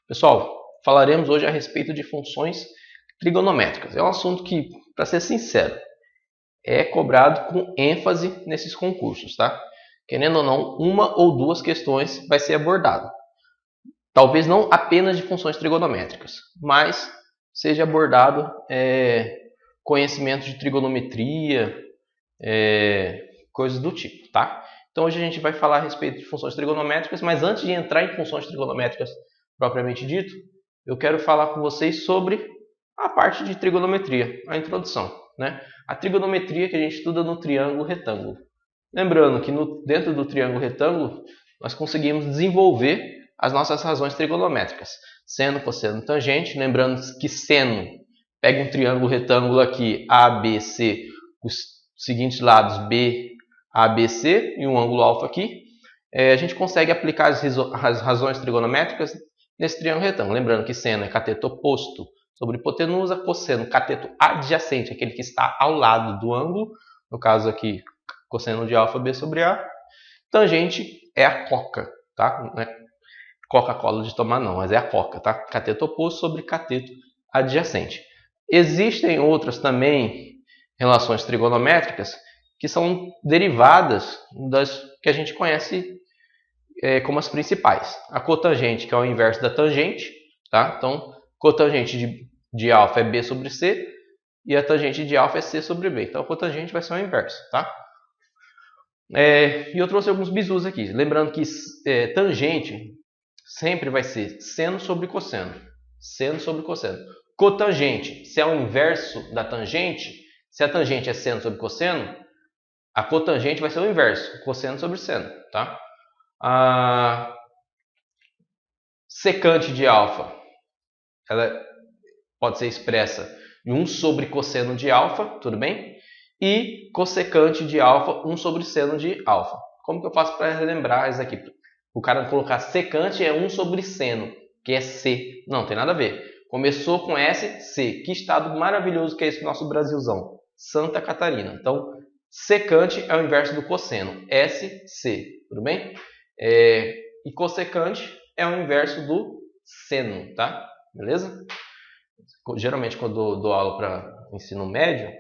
Pessoal, falaremos hoje a respeito de funções trigonométricas. É um assunto que, para ser sincero, é cobrado com ênfase nesses concursos, tá? Querendo ou não, uma ou duas questões vai ser abordado. Talvez não apenas de funções trigonométricas, mas seja abordado conhecimento de trigonometria, coisas do tipo, tá? Então hoje a gente vai falar a respeito de funções trigonométricas, mas antes de entrar em funções trigonométricas propriamente dito, eu quero falar com vocês sobre a parte de trigonometria, a introdução, né? A trigonometria que a gente estuda no triângulo retângulo. Lembrando que dentro do triângulo retângulo nós conseguimos desenvolver as nossas razões trigonométricas, seno, cosseno, tangente. Lembrando que seno pega um triângulo retângulo aqui, ABC, os seguintes lados B, ABC e um ângulo alfa aqui. A gente consegue aplicar as razões trigonométricas nesse triângulo retângulo. Lembrando que seno é cateto oposto sobre hipotenusa, cosseno cateto adjacente, aquele que está ao lado do ângulo, no caso aqui cosseno de alfa B sobre A. Tangente é a coca, tá? Não é Coca-Cola de tomar não, mas é a coca, tá? Cateto oposto sobre cateto adjacente. Existem outras também relações trigonométricas que são derivadas das que a gente conhece como as principais. A cotangente, que é o inverso da tangente, tá? Então, cotangente de alfa é B sobre C e a tangente de alfa é C sobre B. Então, a cotangente vai ser o inverso, tá? E eu trouxe alguns bizus aqui. Lembrando que tangente sempre vai ser seno sobre cosseno. Seno sobre cosseno. Cotangente, se é o inverso da tangente, se a tangente é seno sobre cosseno, a cotangente vai ser o inverso, cosseno sobre seno, tá? A secante de alfa, ela pode ser expressa em 1 sobre cosseno de alfa, tudo bem? E cossecante de alfa, 1 sobre seno de alfa. Como que eu faço para relembrar isso aqui? O cara colocar secante é 1 sobre seno, que é C. Não, tem nada a ver. Começou com S, C. Que estado maravilhoso que é esse nosso Brasilzão. Santa Catarina. Então, secante é o inverso do cosseno. S, C. Tudo bem? E cossecante é o inverso do seno, tá? Beleza? Geralmente, quando eu dou aula para ensino médio,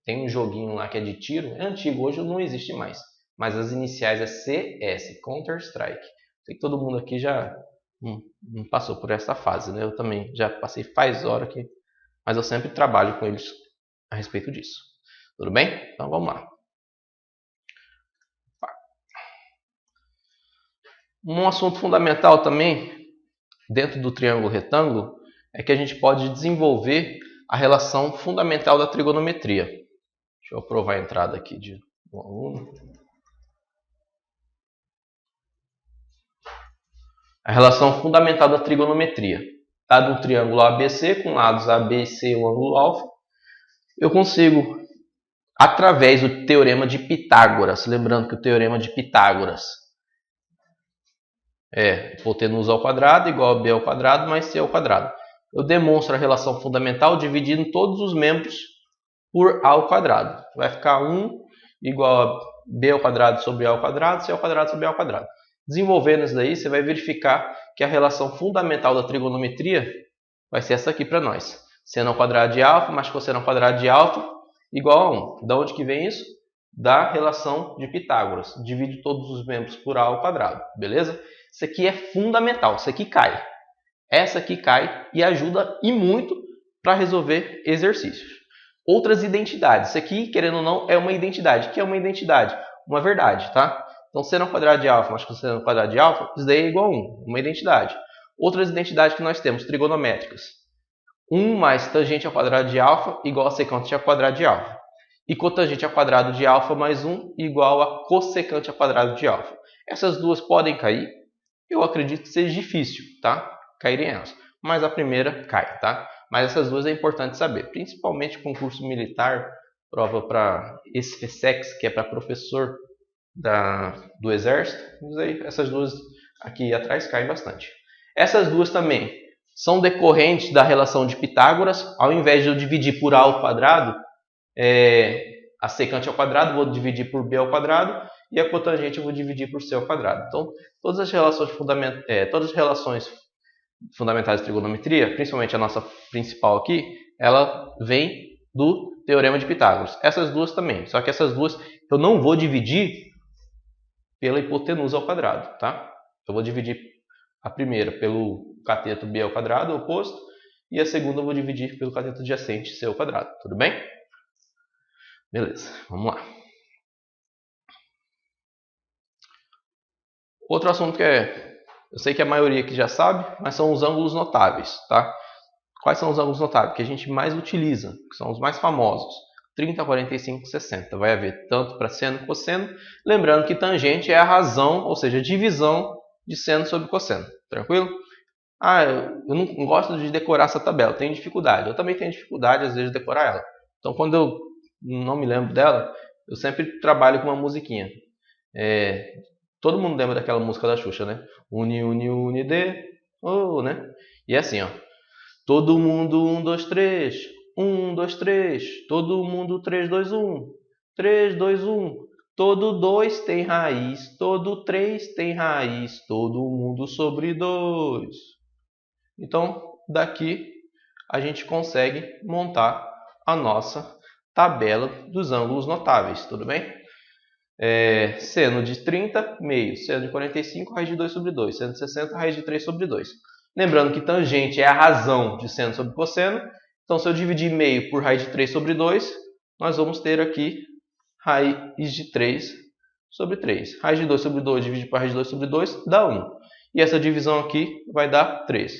tem um joguinho lá que é de tiro. É antigo, hoje não existe mais. Mas as iniciais é CS, Counter-Strike. Sei que todo mundo aqui já passou por essa fase, né? Eu também já passei faz hora aqui, mas eu sempre trabalho com eles a respeito disso. Tudo bem? Então vamos lá. Um assunto fundamental também, dentro do triângulo retângulo, é que a gente pode desenvolver a relação fundamental da trigonometria. Deixa eu aprovar a entrada aqui de um aluno. A relação fundamental da trigonometria. Dado um triângulo ABC com lados AB e C e um ângulo alfa, eu consigo, através do teorema de Pitágoras, lembrando que o teorema de Pitágoras é hipotenusa ao quadrado igual a B ao quadrado mais C ao quadrado. Eu demonstro a relação fundamental dividindo todos os membros por A ao quadrado. Vai ficar 1 igual a B ao quadrado sobre A ao quadrado, C ao quadrado sobre A ao quadrado. Desenvolvendo isso daí, você vai verificar que a relação fundamental da trigonometria vai ser essa aqui para nós. Seno ao quadrado de alfa mais cosseno ao quadrado de alfa igual a 1. Da onde que vem isso? Da relação de Pitágoras. Divide todos os membros por A ao quadrado. Beleza? Isso aqui é fundamental. Isso aqui cai. Essa aqui cai e ajuda e muito para resolver exercícios. Outras identidades. Isso aqui, querendo ou não, é uma identidade. O que é uma identidade? Uma verdade, tá? Então, seno ao quadrado de alfa mais cosseno ao quadrado de alfa, isso daí é igual a 1, uma identidade. Outras identidades que nós temos, trigonométricas. 1 mais tangente ao quadrado de alfa igual a secante ao quadrado de alfa. E cotangente ao quadrado de alfa mais 1 igual a cossecante ao quadrado de alfa. Essas duas podem cair. Eu acredito que seja difícil, tá? Caírem elas. Mas a primeira cai, tá? Mas essas duas é importante saber. Principalmente concurso militar, prova para SFSEX, que é para professor do exército, essas duas aqui atrás caem bastante. Essas duas também são decorrentes da relação de Pitágoras. Ao invés de eu dividir por A ao quadrado, a secante ao quadrado, vou dividir por B ao quadrado, e a cotangente eu vou dividir por C ao quadrado. Então, todas as relações fundamentais de trigonometria, principalmente a nossa principal aqui, ela vem do Teorema de Pitágoras. Essas duas também, só que essas duas eu não vou dividir pela hipotenusa ao quadrado, tá? Eu vou dividir a primeira pelo cateto B ao quadrado, oposto, e a segunda eu vou dividir pelo cateto adjacente C ao quadrado, tudo bem? Beleza, vamos lá. Outro assunto que eu sei que a maioria aqui já sabe, mas são os ângulos notáveis, tá? Quais são os ângulos notáveis que a gente mais utiliza, que são os mais famosos? 30, 45, 60. Vai haver tanto para seno e cosseno. Lembrando que tangente é a razão, ou seja, a divisão de seno sobre cosseno. Tranquilo? Eu não gosto de decorar essa tabela, tenho dificuldade. Eu também tenho dificuldade, às vezes, de decorar ela. Então, quando eu não me lembro dela, eu sempre trabalho com uma musiquinha. Todo mundo lembra daquela música da Xuxa, né? Uni, uni, uni, de, oh, né? E é assim, ó. Todo mundo 1, 2, 3. 1, 2, 3. Todo mundo 3, 2, 1. 3, 2, 1. Todo 2 tem raiz. Todo 3 tem raiz. Todo mundo sobre 2. Então, daqui a gente consegue montar a nossa tabela dos ângulos notáveis, tudo bem? Seno de 30, meio. Seno de 45, raiz de 2 sobre 2. Seno de 60, raiz de 3 sobre 2. Lembrando que tangente é a razão de seno sobre cosseno. Então, se eu dividir meio por raiz de 3 sobre 2, nós vamos ter aqui raiz de 3 sobre 3. Raiz de 2 sobre 2 dividido por raiz de 2 sobre 2 dá 1. E essa divisão aqui vai dar 3.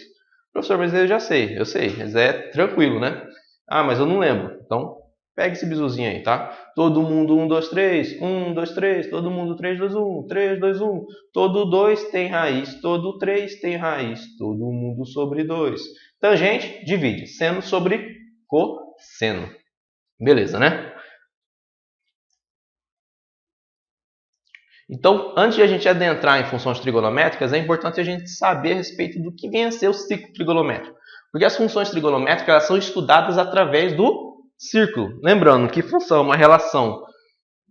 Professor, mas eu já sei. Eu sei, mas é tranquilo, né? Mas eu não lembro. Então, pega esse bizuzinho aí, tá? Todo mundo 1, 2, 3. 1, 2, 3. Todo mundo 3, 2, 1. 3, 2, 1. Todo 2 tem raiz. Todo 3 tem raiz. Todo mundo sobre 2. Tangente, divide. Seno sobre cosseno. Beleza, né? Então, antes de a gente adentrar em funções trigonométricas, é importante a gente saber a respeito do que vem a ser o ciclo trigonométrico. Porque as funções trigonométricas elas são estudadas através do círculo. Lembrando que função é uma relação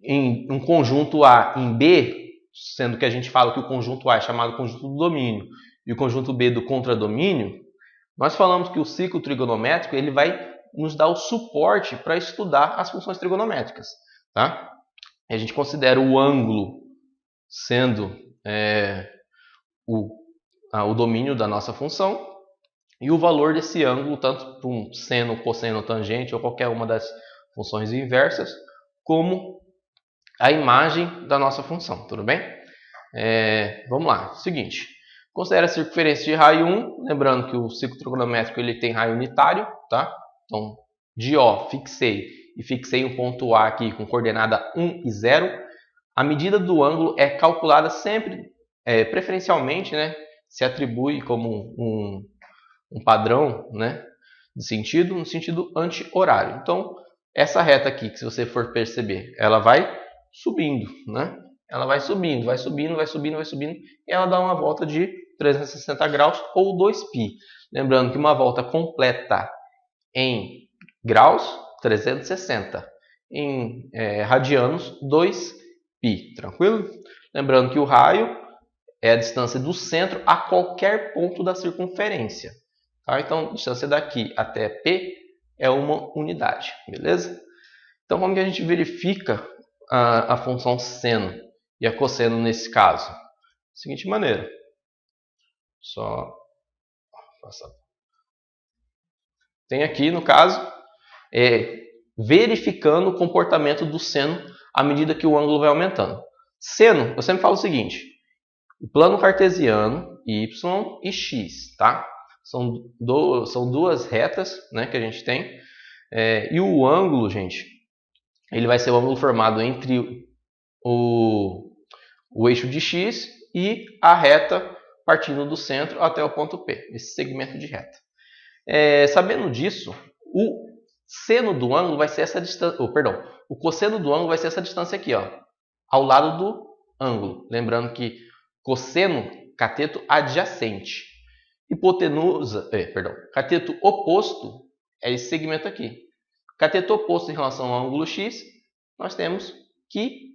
em um conjunto A em B, sendo que a gente fala que o conjunto A é chamado conjunto do domínio e o conjunto B do contradomínio, nós falamos que o ciclo trigonométrico ele vai nos dar o suporte para estudar as funções trigonométricas. Tá? A gente considera o ângulo sendo o domínio da nossa função e o valor desse ângulo, tanto para um seno, cosseno, tangente ou qualquer uma das funções inversas, como a imagem da nossa função, tudo bem? Vamos lá, seguinte, considera a circunferência de raio 1, lembrando que o ciclo trigonométrico ele tem raio unitário, tá? Então, de O, fixei um ponto A aqui com coordenada 1 e 0. A medida do ângulo é calculada sempre, preferencialmente, né, se atribui como um padrão, né, de sentido, no sentido anti-horário. Então, essa reta aqui, que se você for perceber, ela vai subindo, né? Ela vai subindo, vai subindo, vai subindo, vai subindo, e ela dá uma volta de 360 graus ou 2π. Lembrando que uma volta completa em graus, 360. Em radianos, 2π. Tranquilo? Lembrando que o raio é a distância do centro a qualquer ponto da circunferência. Tá? Então, a distância daqui até P é uma unidade. Beleza? Então, como que a gente verifica a função seno e a cosseno nesse caso? Da seguinte maneira. Só passar. Tem aqui, no caso, verificando o comportamento do seno à medida que o ângulo vai aumentando. Seno, eu sempre falo o seguinte, o plano cartesiano, y e x, tá? São duas retas, né, que a gente tem, e o ângulo, gente, ele vai ser o ângulo formado entre o eixo de x e a reta partindo do centro até o ponto P, esse segmento de reta. Sabendo disso, o seno do ângulo vai ser essa distância, o cosseno do ângulo vai ser essa distância aqui, ó, ao lado do ângulo. Lembrando que cosseno, cateto adjacente. Hipotenusa, cateto oposto é esse segmento aqui. Cateto oposto em relação ao ângulo x, nós temos que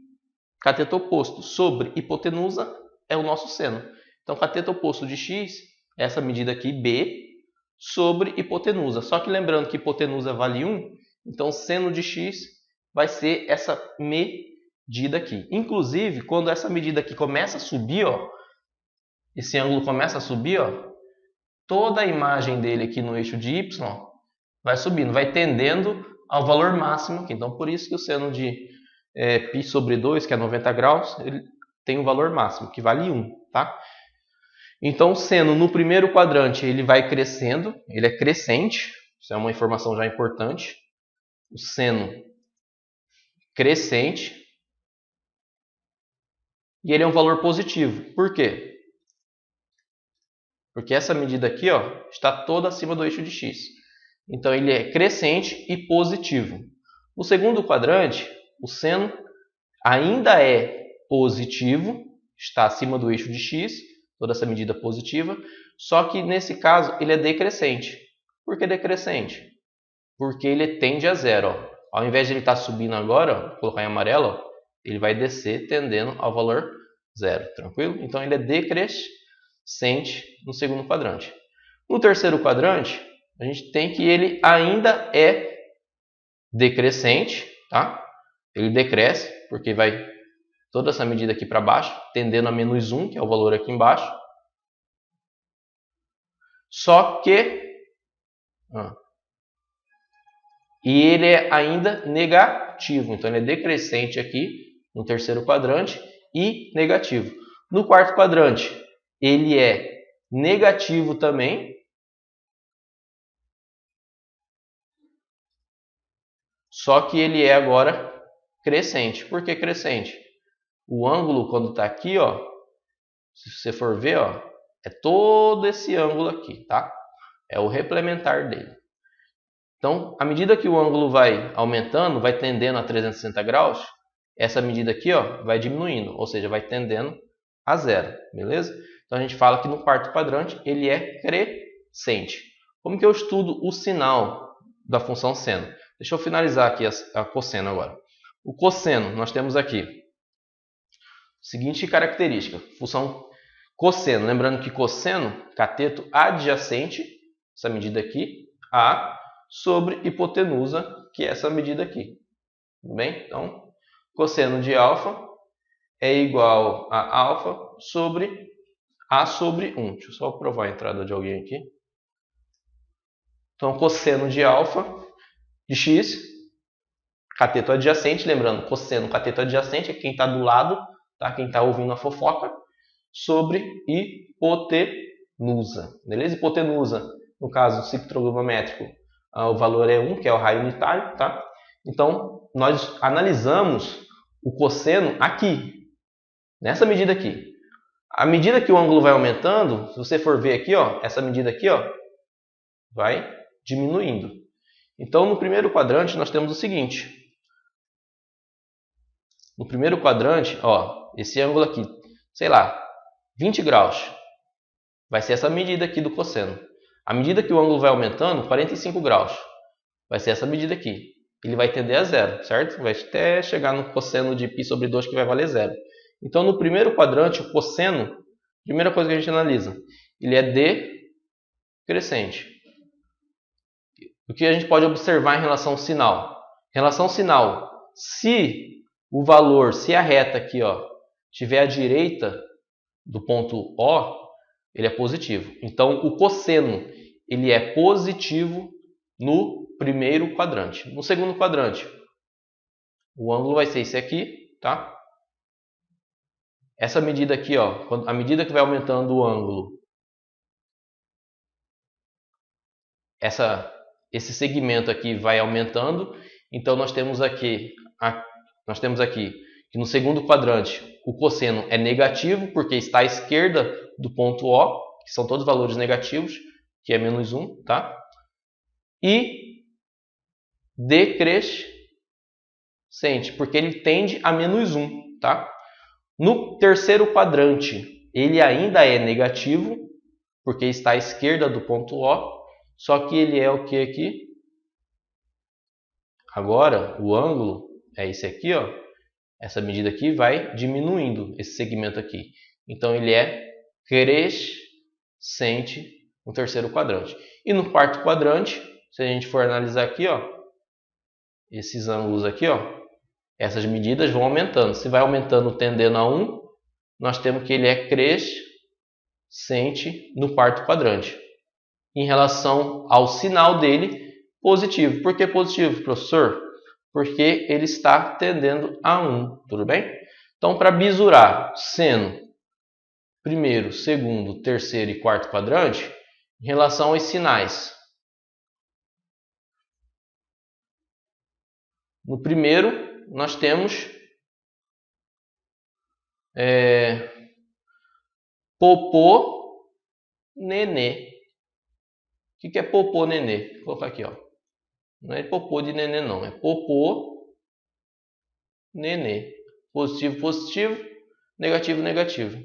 cateto oposto sobre hipotenusa é o nosso seno. Então, cateto oposto de x essa medida aqui, B, sobre hipotenusa. Só que lembrando que hipotenusa vale 1, então seno de x vai ser essa medida aqui. Inclusive, quando essa medida aqui começa a subir, ó, esse ângulo começa a subir, ó, toda a imagem dele aqui no eixo de y vai subindo, vai tendendo ao valor máximo aqui. Então, por isso que o seno de π sobre 2, que é 90 graus, ele tem um valor máximo, que vale 1, tá? Então, o seno no primeiro quadrante ele vai crescendo, ele é crescente, isso é uma informação já importante. O seno crescente e ele é um valor positivo. Por quê? Porque essa medida aqui, ó, está toda acima do eixo de x. Então, ele é crescente e positivo. No segundo quadrante, o seno ainda é positivo, está acima do eixo de x, toda essa medida positiva, só que nesse caso ele é decrescente. Por que decrescente? Porque ele tende a zero. Ó. Ao invés de ele estar subindo agora, ó, vou colocar em amarelo, ó, ele vai descer tendendo ao valor zero. Tranquilo? Então ele é decrescente no segundo quadrante. No terceiro quadrante, a gente tem que ele ainda é decrescente, tá? Ele decresce, porque vai toda essa medida aqui para baixo, tendendo a menos 1, que é o valor aqui embaixo. Só que... e ele é ainda negativo. Então, ele é decrescente aqui no terceiro quadrante e negativo. No quarto quadrante, ele é negativo também. Só que ele é agora crescente. Por que crescente? O ângulo, quando está aqui, ó, se você for ver, ó, é todo esse ângulo aqui, tá? É o replementar dele. Então, à medida que o ângulo vai aumentando, vai tendendo a 360 graus, essa medida aqui, ó, vai diminuindo, ou seja, vai tendendo a zero, beleza? Então, a gente fala que no quarto quadrante ele é crescente. Como que eu estudo o sinal da função seno? Deixa eu finalizar aqui a cosseno agora. O cosseno, nós temos aqui seguinte característica, função cosseno. Lembrando que cosseno, cateto adjacente, essa medida aqui, A, sobre hipotenusa, que é essa medida aqui. Tudo bem? Então, cosseno de alfa é igual a alfa sobre A sobre 1. Deixa eu só provar a entrada de alguém aqui. Então, cosseno de alfa de x, cateto adjacente, lembrando, cosseno, cateto adjacente é quem está do lado, tá? Quem está ouvindo a fofoca, sobre hipotenusa. Beleza? Hipotenusa, no caso ciclo trigonométrico, o valor é 1, que é o raio unitário. Tá? Então, nós analisamos o cosseno aqui, nessa medida aqui. À medida que o ângulo vai aumentando, se você for ver aqui, ó, essa medida aqui, ó, vai diminuindo. Então, no primeiro quadrante, nós temos o seguinte. No primeiro quadrante, ó, esse ângulo aqui, sei lá, 20 graus, vai ser essa medida aqui do cosseno. À medida que o ângulo vai aumentando, 45 graus, vai ser essa medida aqui. Ele vai tender a zero, certo? Vai até chegar no cosseno de π sobre 2, que vai valer zero. Então, no primeiro quadrante, o cosseno, primeira coisa que a gente analisa, ele é decrescente. O que a gente pode observar em relação ao sinal? Em relação ao sinal, se o valor, se a reta aqui, ó, estiver à direita do ponto O, ele é positivo. Então, o cosseno ele é positivo no primeiro quadrante. No segundo quadrante, o ângulo vai ser esse aqui, tá? Essa medida aqui, ó, à medida que vai aumentando o ângulo, esse segmento aqui vai aumentando. Então, nós temos aqui que no segundo quadrante o cosseno é negativo, porque está à esquerda do ponto O, que são todos valores negativos, que é menos 1, tá? E decrescente, porque ele tende a menos 1, tá? No terceiro quadrante, ele ainda é negativo, porque está à esquerda do ponto O, só que ele é o que aqui? Agora, o ângulo é esse aqui, ó. Essa medida aqui vai diminuindo esse segmento aqui. Então, ele é crescente. crescente no terceiro quadrante. E no quarto quadrante, se a gente for analisar aqui, ó, esses ângulos aqui, ó, essas medidas vão aumentando. Se vai aumentando tendendo a 1, nós temos que ele é crescente no quarto quadrante. Em relação ao sinal dele, positivo. Por que positivo, professor? Porque ele está tendendo a 1, tudo bem? Então, para bisurar seno primeiro, segundo, terceiro e quarto quadrante, em relação aos sinais. No primeiro, nós temos popô, nenê. O que é popô, nenê? Vou colocar aqui, ó. Não é popô de nenê, não. É popô, nenê. Positivo, positivo. Negativo, negativo.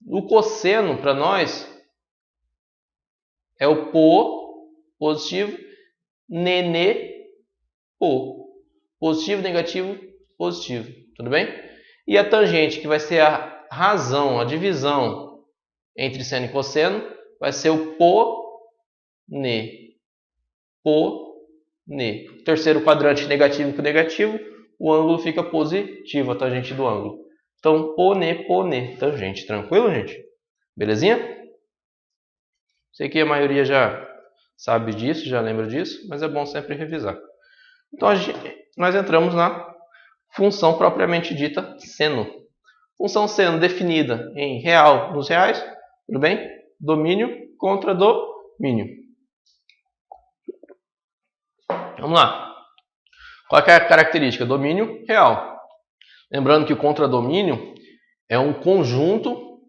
O cosseno, para nós, é o pô, positivo, nenê, pô. Positivo, negativo, positivo. Tudo bem? E a tangente, que vai ser a razão, a divisão entre seno e cosseno, vai ser o pô, né. Pô, né. Terceiro quadrante negativo com negativo, o ângulo fica positivo, a tangente do ângulo. Então, pô, né, tangente. Tranquilo, gente? Belezinha? Sei que a maioria já sabe disso, já lembra disso, mas é bom sempre revisar. Então, nós entramos na função propriamente dita seno. Função seno definida em real nos reais, tudo bem? Domínio contra domínio. Vamos lá. Qual é a característica? Domínio real. Lembrando que o contradomínio é um conjunto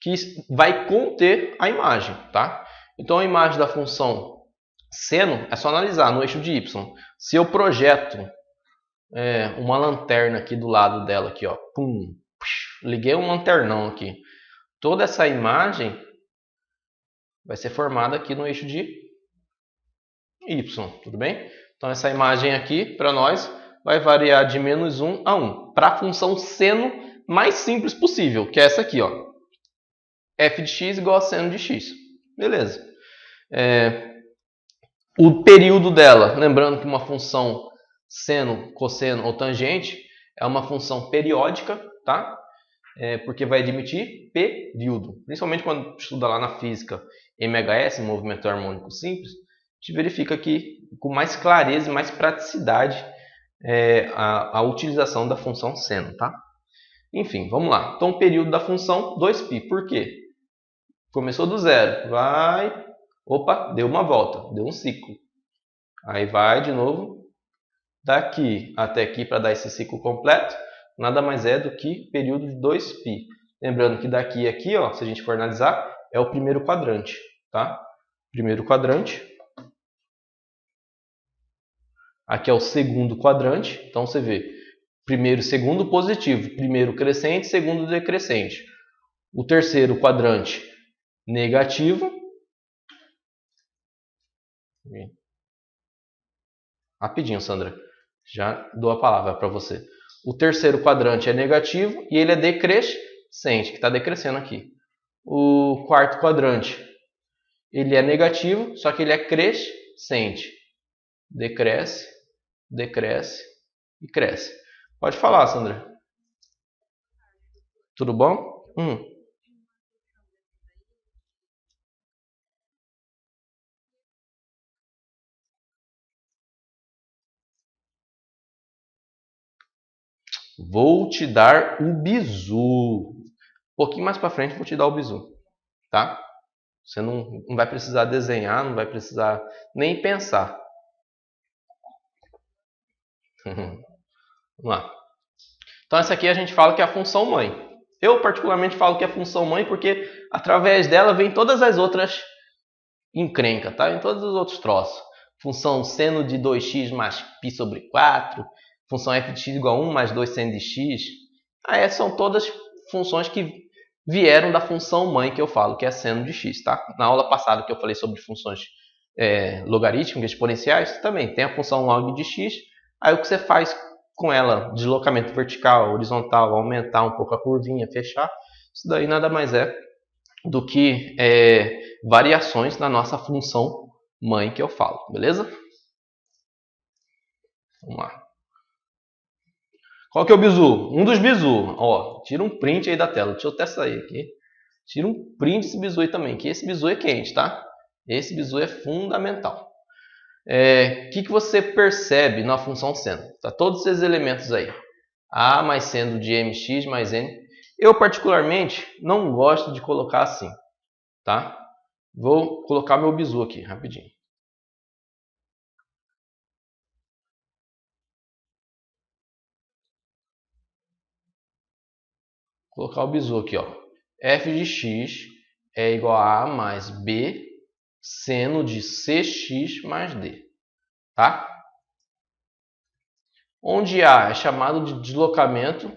que vai conter a imagem, tá? Então a imagem da função seno é só analisar no eixo de y. Se eu projeto uma lanterna aqui do lado dela, aqui, ó, pum, liguei um lanternão aqui. Toda essa imagem vai ser formada aqui no eixo de y, tudo bem? Então essa imagem aqui, para nós, vai variar de menos 1 a 1. Para a função seno mais simples possível, que é essa aqui, ó. F de x igual a seno de x. Beleza. O período dela, lembrando que uma função seno, cosseno ou tangente é uma função periódica, tá? Porque vai admitir período. Principalmente quando estuda lá na física MHS, movimento harmônico simples, a gente verifica aqui com mais clareza e mais praticidade a utilização da função seno, tá? Enfim, vamos lá. Então, o período da função 2π. Por quê? Começou do zero, vai... Opa, deu uma volta, deu um ciclo. Aí vai de novo daqui até aqui para dar esse ciclo completo. Nada mais é do que período de 2π. Lembrando que daqui a aqui, ó, se a gente for analisar, é o primeiro quadrante, tá? Primeiro quadrante. Aqui é o segundo quadrante. Então você vê, primeiro e segundo positivo, primeiro crescente, segundo decrescente. O terceiro quadrante negativo. Rapidinho, Sandra. Já dou a palavra para você. O terceiro quadrante é negativo e ele é decrescente, que está decrescendo aqui. O quarto quadrante, ele é negativo, só que ele é crescente. Decresce, decresce e cresce. Pode falar, Sandra. Tudo bom? Vou te dar o bizu. Um pouquinho mais para frente vou te dar o bizu, tá? Você não vai precisar desenhar, não vai precisar nem pensar. Vamos lá. Então essa aqui a gente fala que é a função mãe. Eu particularmente falo que é a função mãe porque através dela vem todas as outras encrencas, tá? Em todos os outros troços. Função seno de 2x mais π sobre 4. Função f de x igual a 1 mais 2 seno de x. Essas são todas funções que vieram da função mãe que eu falo, que é seno de x, tá? Na aula passada que eu falei sobre funções logarítmicas, exponenciais, também tem a função log de x. Aí o que você faz com ela, deslocamento vertical, horizontal, aumentar um pouco a curvinha, fechar, isso daí nada mais é do que variações na nossa função mãe que eu falo, beleza? Vamos lá. Qual que é o bizu? Um dos bizu. Ó, tira um print aí da tela. Deixa eu até sair aqui. Tira um print desse bizu aí também, que esse bizu é quente, tá? Esse bizu é fundamental. Que você percebe na função seno? Tá todos esses elementos aí. A mais seno de mx mais n. Eu particularmente não gosto de colocar assim, tá? Vou colocar meu bizu aqui rapidinho. Vou colocar o bizu aqui, ó. F de x é igual a A mais B seno de cx mais d, tá? Onde A é chamado de deslocamento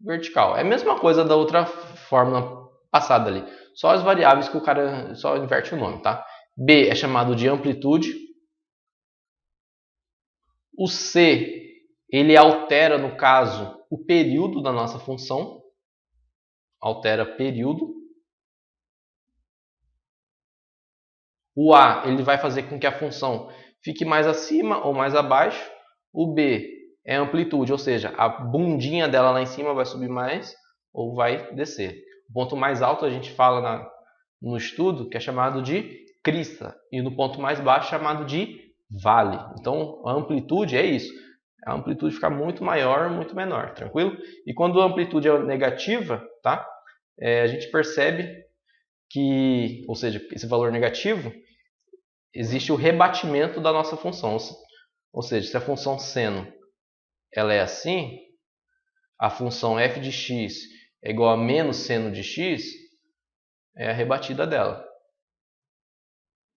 vertical. É a mesma coisa da outra fórmula passada ali. Só as variáveis que o cara só inverte o nome, tá? B é chamado de amplitude. O C, ele altera, no caso, o período da nossa função. Altera período. O A, ele vai fazer com que a função fique mais acima ou mais abaixo. O B é amplitude, ou seja, a bundinha dela lá em cima vai subir mais ou vai descer. O ponto mais alto a gente fala no estudo que é chamado de crista e no ponto mais baixo chamado de vale. Então a amplitude é isso. A amplitude fica muito maior, muito menor, tranquilo? E quando a amplitude é negativa, tá? A gente percebe que, ou seja, esse valor negativo, existe o rebatimento da nossa função. Ou seja, se a função seno ela é assim, a função f de x é igual a menos seno de x, é a rebatida dela.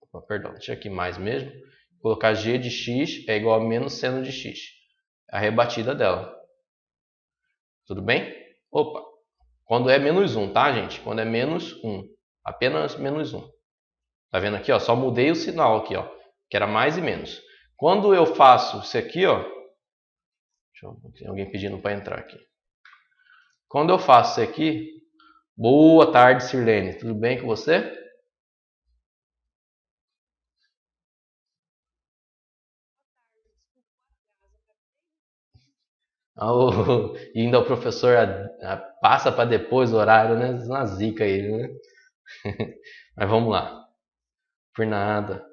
Opa, perdão, deixa aqui mais mesmo. Vou colocar g de x é igual a menos seno de x. É a rebatida dela. Tudo bem? Opa, quando é menos 1, tá, gente? Quando é menos 1. Apenas menos 1. Tá vendo aqui, ó? Só mudei o sinal aqui, ó. Que era mais e menos. Quando eu faço isso aqui, ó. Deixa eu ver, tem alguém pedindo para entrar aqui. Quando eu faço isso aqui. Boa tarde, Sirlene. Tudo bem com você? E ainda o professor passa para depois o horário, né? Uma zica ele, né? Mas vamos lá. Por nada.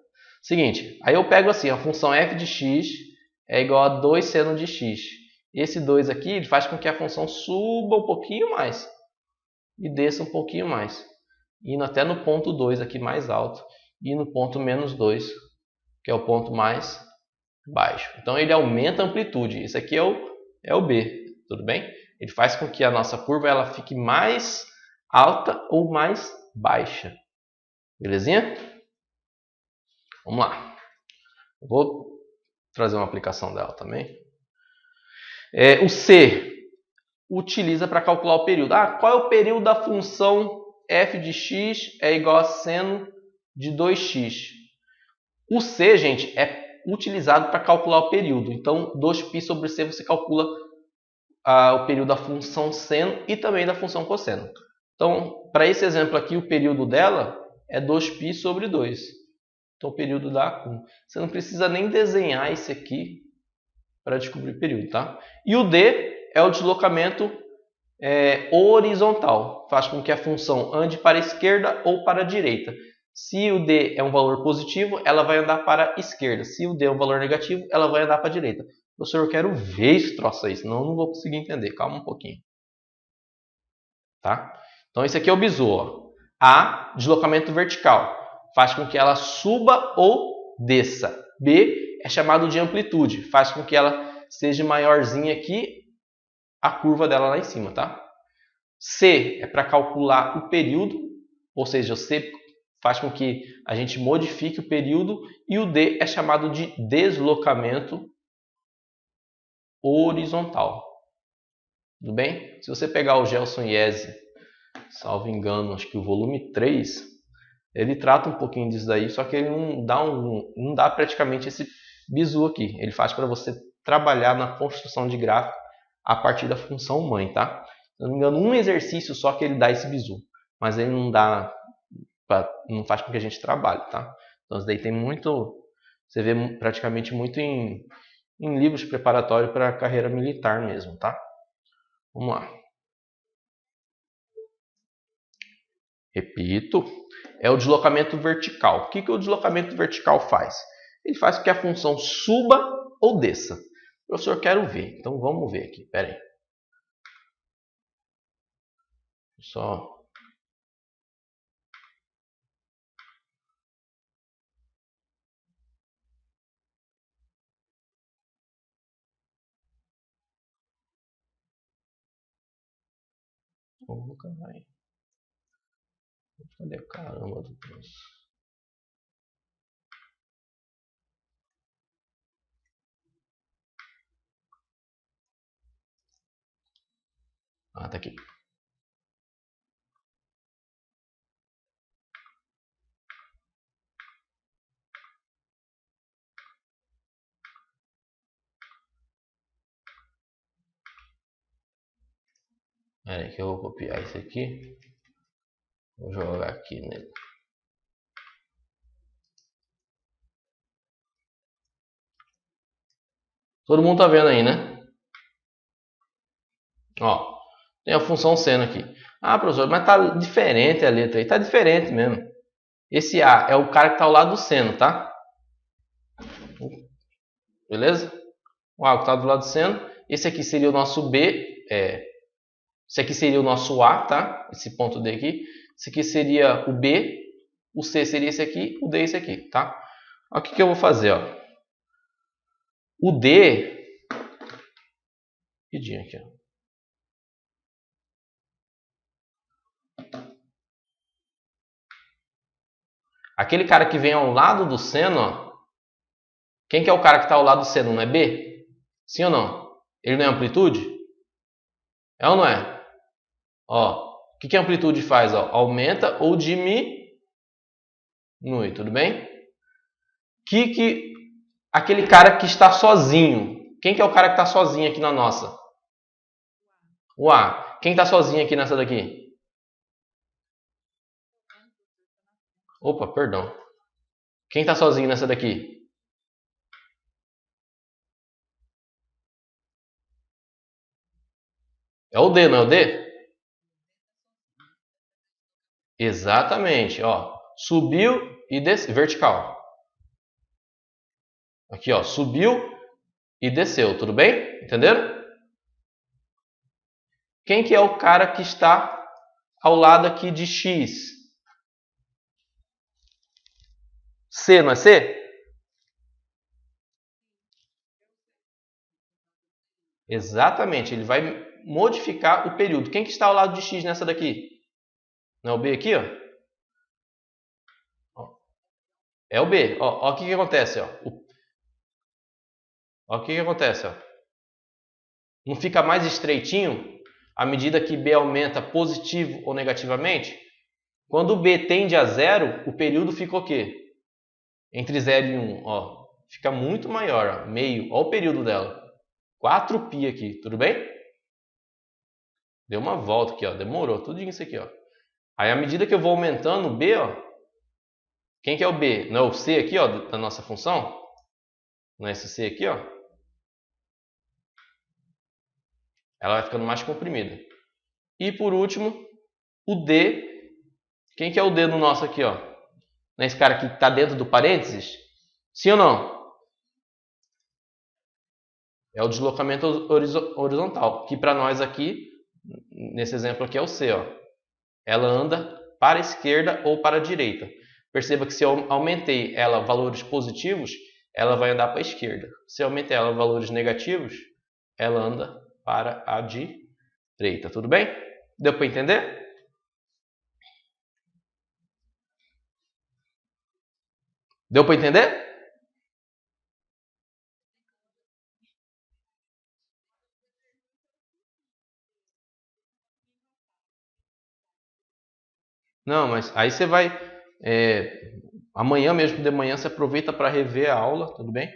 Seguinte, aí eu pego assim, a função f de x é igual a 2 seno de x. Esse 2 aqui ele faz com que a função suba um pouquinho mais e desça um pouquinho mais, indo até no ponto 2 aqui mais alto e no ponto menos 2, que é o ponto mais baixo. Então ele aumenta a amplitude. Esse aqui é o B, tudo bem? Ele faz com que a nossa curva ela fique mais alta ou mais baixa. Belezinha? Vamos lá. Vou trazer uma aplicação dela também. O C utiliza para calcular o período. Qual é o período da função f de x é igual a seno de 2x? O C, gente, é utilizado para calcular o período. Então, 2π sobre c você calcula o período da função seno e também da função cosseno. Então, para esse exemplo aqui, o período dela é 2π sobre 2. Então, o período dá 1. Você não precisa nem desenhar esse aqui para descobrir o período, tá? E o D é o deslocamento horizontal. Faz com que a função ande para a esquerda ou para a direita. Se o D é um valor positivo, ela vai andar para a esquerda. Se o D é um valor negativo, ela vai andar para a direita. Professor, eu quero ver esse troço aí, senão eu não vou conseguir entender. Calma um pouquinho. Tá? Então, esse aqui é o bizu. Ó. A, deslocamento vertical. Faz com que ela suba ou desça. B é chamado de amplitude. Faz com que ela seja maiorzinha aqui, a curva dela lá em cima. Tá? C é para calcular o período. Ou seja, o C faz com que a gente modifique o período. E o D é chamado de deslocamento horizontal. Tudo bem? Se você pegar o Gelson Iese, salvo engano, acho que o volume 3, ele trata um pouquinho disso daí, só que ele não dá praticamente esse bizu aqui. Ele faz para você trabalhar na construção de gráfico a partir da função mãe, tá? Se não me engano, um exercício só que ele dá esse bizu. mas ele não faz com que a gente trabalhe, tá? Então isso daí tem muito, você vê praticamente muito em livros preparatórios para a carreira militar mesmo, tá? Vamos lá. Repito, é o deslocamento vertical. O que o deslocamento vertical faz? Ele faz com que a função suba ou desça. Professor, quero ver. Então vamos ver aqui. Pera aí. Só caralho. Cadê o caramba do troço? Ah, tá aqui. Pera aí que eu vou copiar isso aqui. Vou jogar aqui nele. Todo mundo tá vendo aí, né? Ó, tem a função seno aqui. Ah, professor, mas tá diferente a letra aí. Tá diferente mesmo. Esse A é o cara que tá ao lado do seno, tá? Beleza? O A que tá do lado do seno. Esse aqui seria o nosso B. Esse aqui seria o nosso A, tá? Esse ponto D aqui. Esse aqui seria o B. O C seria esse aqui. O D esse aqui, tá? Olha o que eu vou fazer, ó. O D... Rapidinho aqui, ó. Aquele cara que vem ao lado do seno, ó, quem que é o cara que está ao lado do seno? Não é B? Sim ou não? Ele não é amplitude? É ou não é? Ó, o que a amplitude faz? Ó? Aumenta ou diminui, tudo bem? Que aquele cara que está sozinho. Quem que é o cara que está sozinho aqui na nossa? O A. Quem está sozinho aqui nessa daqui? Opa, perdão. Quem está sozinho nessa daqui? É o D, não é o D? Exatamente, ó. Subiu e desceu, vertical. Aqui, ó, subiu e desceu, tudo bem? Entenderam? Quem que é o cara que está ao lado aqui de X? C, não é C? Exatamente, ele vai modificar o período. Quem que está ao lado de X nessa daqui? Não é o B aqui, ó? É o B. Ó, o que acontece, ó. Ó, o que acontece, ó. Não fica mais estreitinho à medida que B aumenta positivo ou negativamente? Quando o B tende a zero, o período fica o quê? Entre 0 e 1, ó. Fica muito maior, ó. Meio. Ó o período dela. 4π aqui, tudo bem? Deu uma volta aqui, ó. Demorou, tudo isso aqui, ó. Aí, à medida que eu vou aumentando o B, ó. Quem que é o B? Não é o C aqui, ó, da nossa função? Não é esse C aqui, ó? Ela vai ficando mais comprimida. E, por último, o D. Quem que é o D no nosso aqui, ó? Não é esse cara que está dentro do parênteses? Sim ou não? É o deslocamento horizontal, que para nós aqui, nesse exemplo aqui, é o C, ó. Ela anda para a esquerda ou para a direita. Perceba que se eu aumentei ela valores positivos, ela vai andar para a esquerda. Se eu aumentei ela valores negativos, ela anda para a direita. Tudo bem? Deu para entender? Deu para entender? Não, mas aí você vai... amanhã mesmo de manhã você aproveita para rever a aula, tudo bem?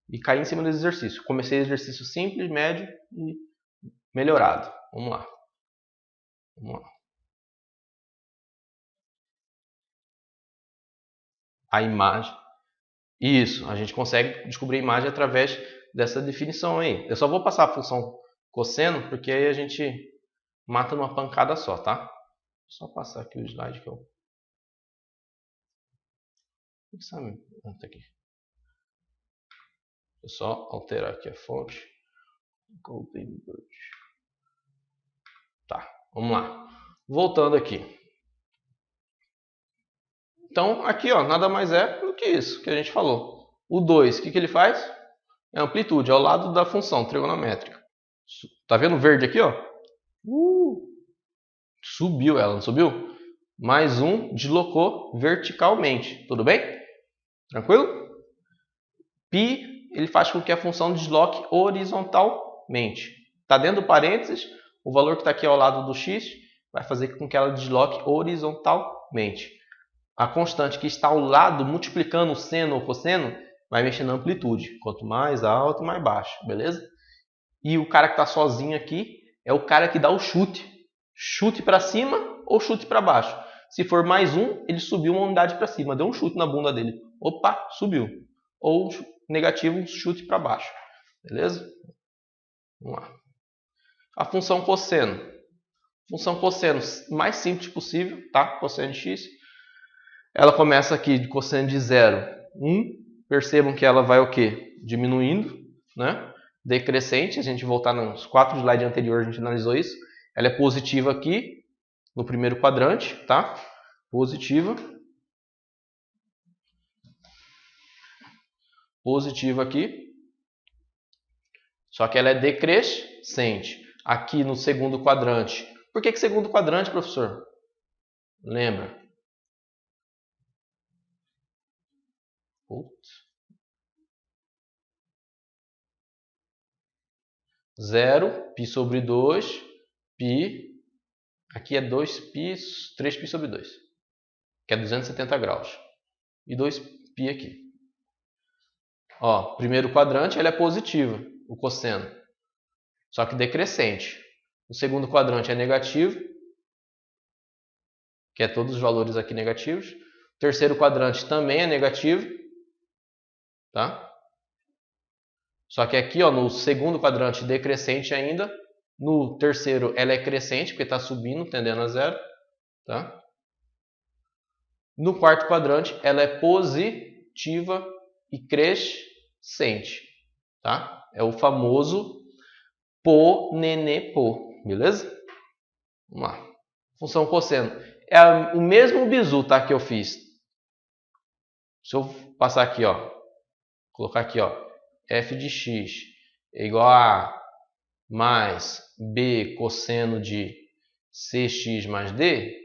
E cair em cima desse exercício. Comecei exercício simples, médio e melhorado. Vamos lá. a imagem. Isso, a gente consegue descobrir a imagem através dessa definição aí. Eu só vou passar a função cosseno, porque aí a gente mata numa pancada só, tá? Só passar aqui o slide que eu... Tá aqui. É só alterar aqui a fonte. Tá, vamos lá. Voltando aqui. Então, aqui, ó, nada mais é do que isso que a gente falou. O 2, o que ele faz? É amplitude, ao lado da função trigonométrica. Tá vendo o verde aqui, ó? Subiu ela, não subiu? Mais um deslocou verticalmente. Tudo bem? Tranquilo? Π, ele faz com que a função desloque horizontalmente. Está dentro do parênteses, o valor que está aqui ao lado do x vai fazer com que ela desloque horizontalmente. A constante que está ao lado, multiplicando o seno ou cosseno, vai mexer na amplitude. Quanto mais alto, mais baixo. Beleza? E o cara que está sozinho aqui é o cara que dá o chute. Chute para cima ou chute para baixo. Se for mais um, ele subiu uma unidade para cima. Deu um chute na bunda dele. Opa, subiu. Ou negativo, um chute para baixo. Beleza? Vamos lá. A função cosseno. Função cosseno mais simples possível, tá? Cosseno de x. Ela começa aqui de cosseno de 0, 1. Percebam que ela vai o quê? Diminuindo, né? Decrescente. A gente voltar nos 4 slides anteriores, a gente analisou isso. Ela é positiva aqui, no primeiro quadrante, tá? Positiva. Positiva aqui. Só que ela é decrescente. Aqui no segundo quadrante. Por que segundo quadrante, professor? Lembra? 0, π sobre 2, π, aqui é 2π, 3π sobre 2, que é 270 graus. E 2π aqui. Ó, primeiro quadrante, ela é positiva, o cosseno. Só que decrescente. O segundo quadrante é negativo, que é todos os valores aqui negativos. O terceiro quadrante também é negativo, tá? Só que aqui, ó, no segundo quadrante decrescente ainda. No terceiro ela é crescente, porque está subindo, tendendo a 0. Tá? No quarto quadrante ela é positiva e crescente. Tá? É o famoso pô, nenê, pô. Beleza? Vamos lá. Função cosseno. É o mesmo bizu, tá, que eu fiz. Se eu passar aqui, ó. Colocar aqui, ó. F de x é igual a mais b cosseno de cx mais d.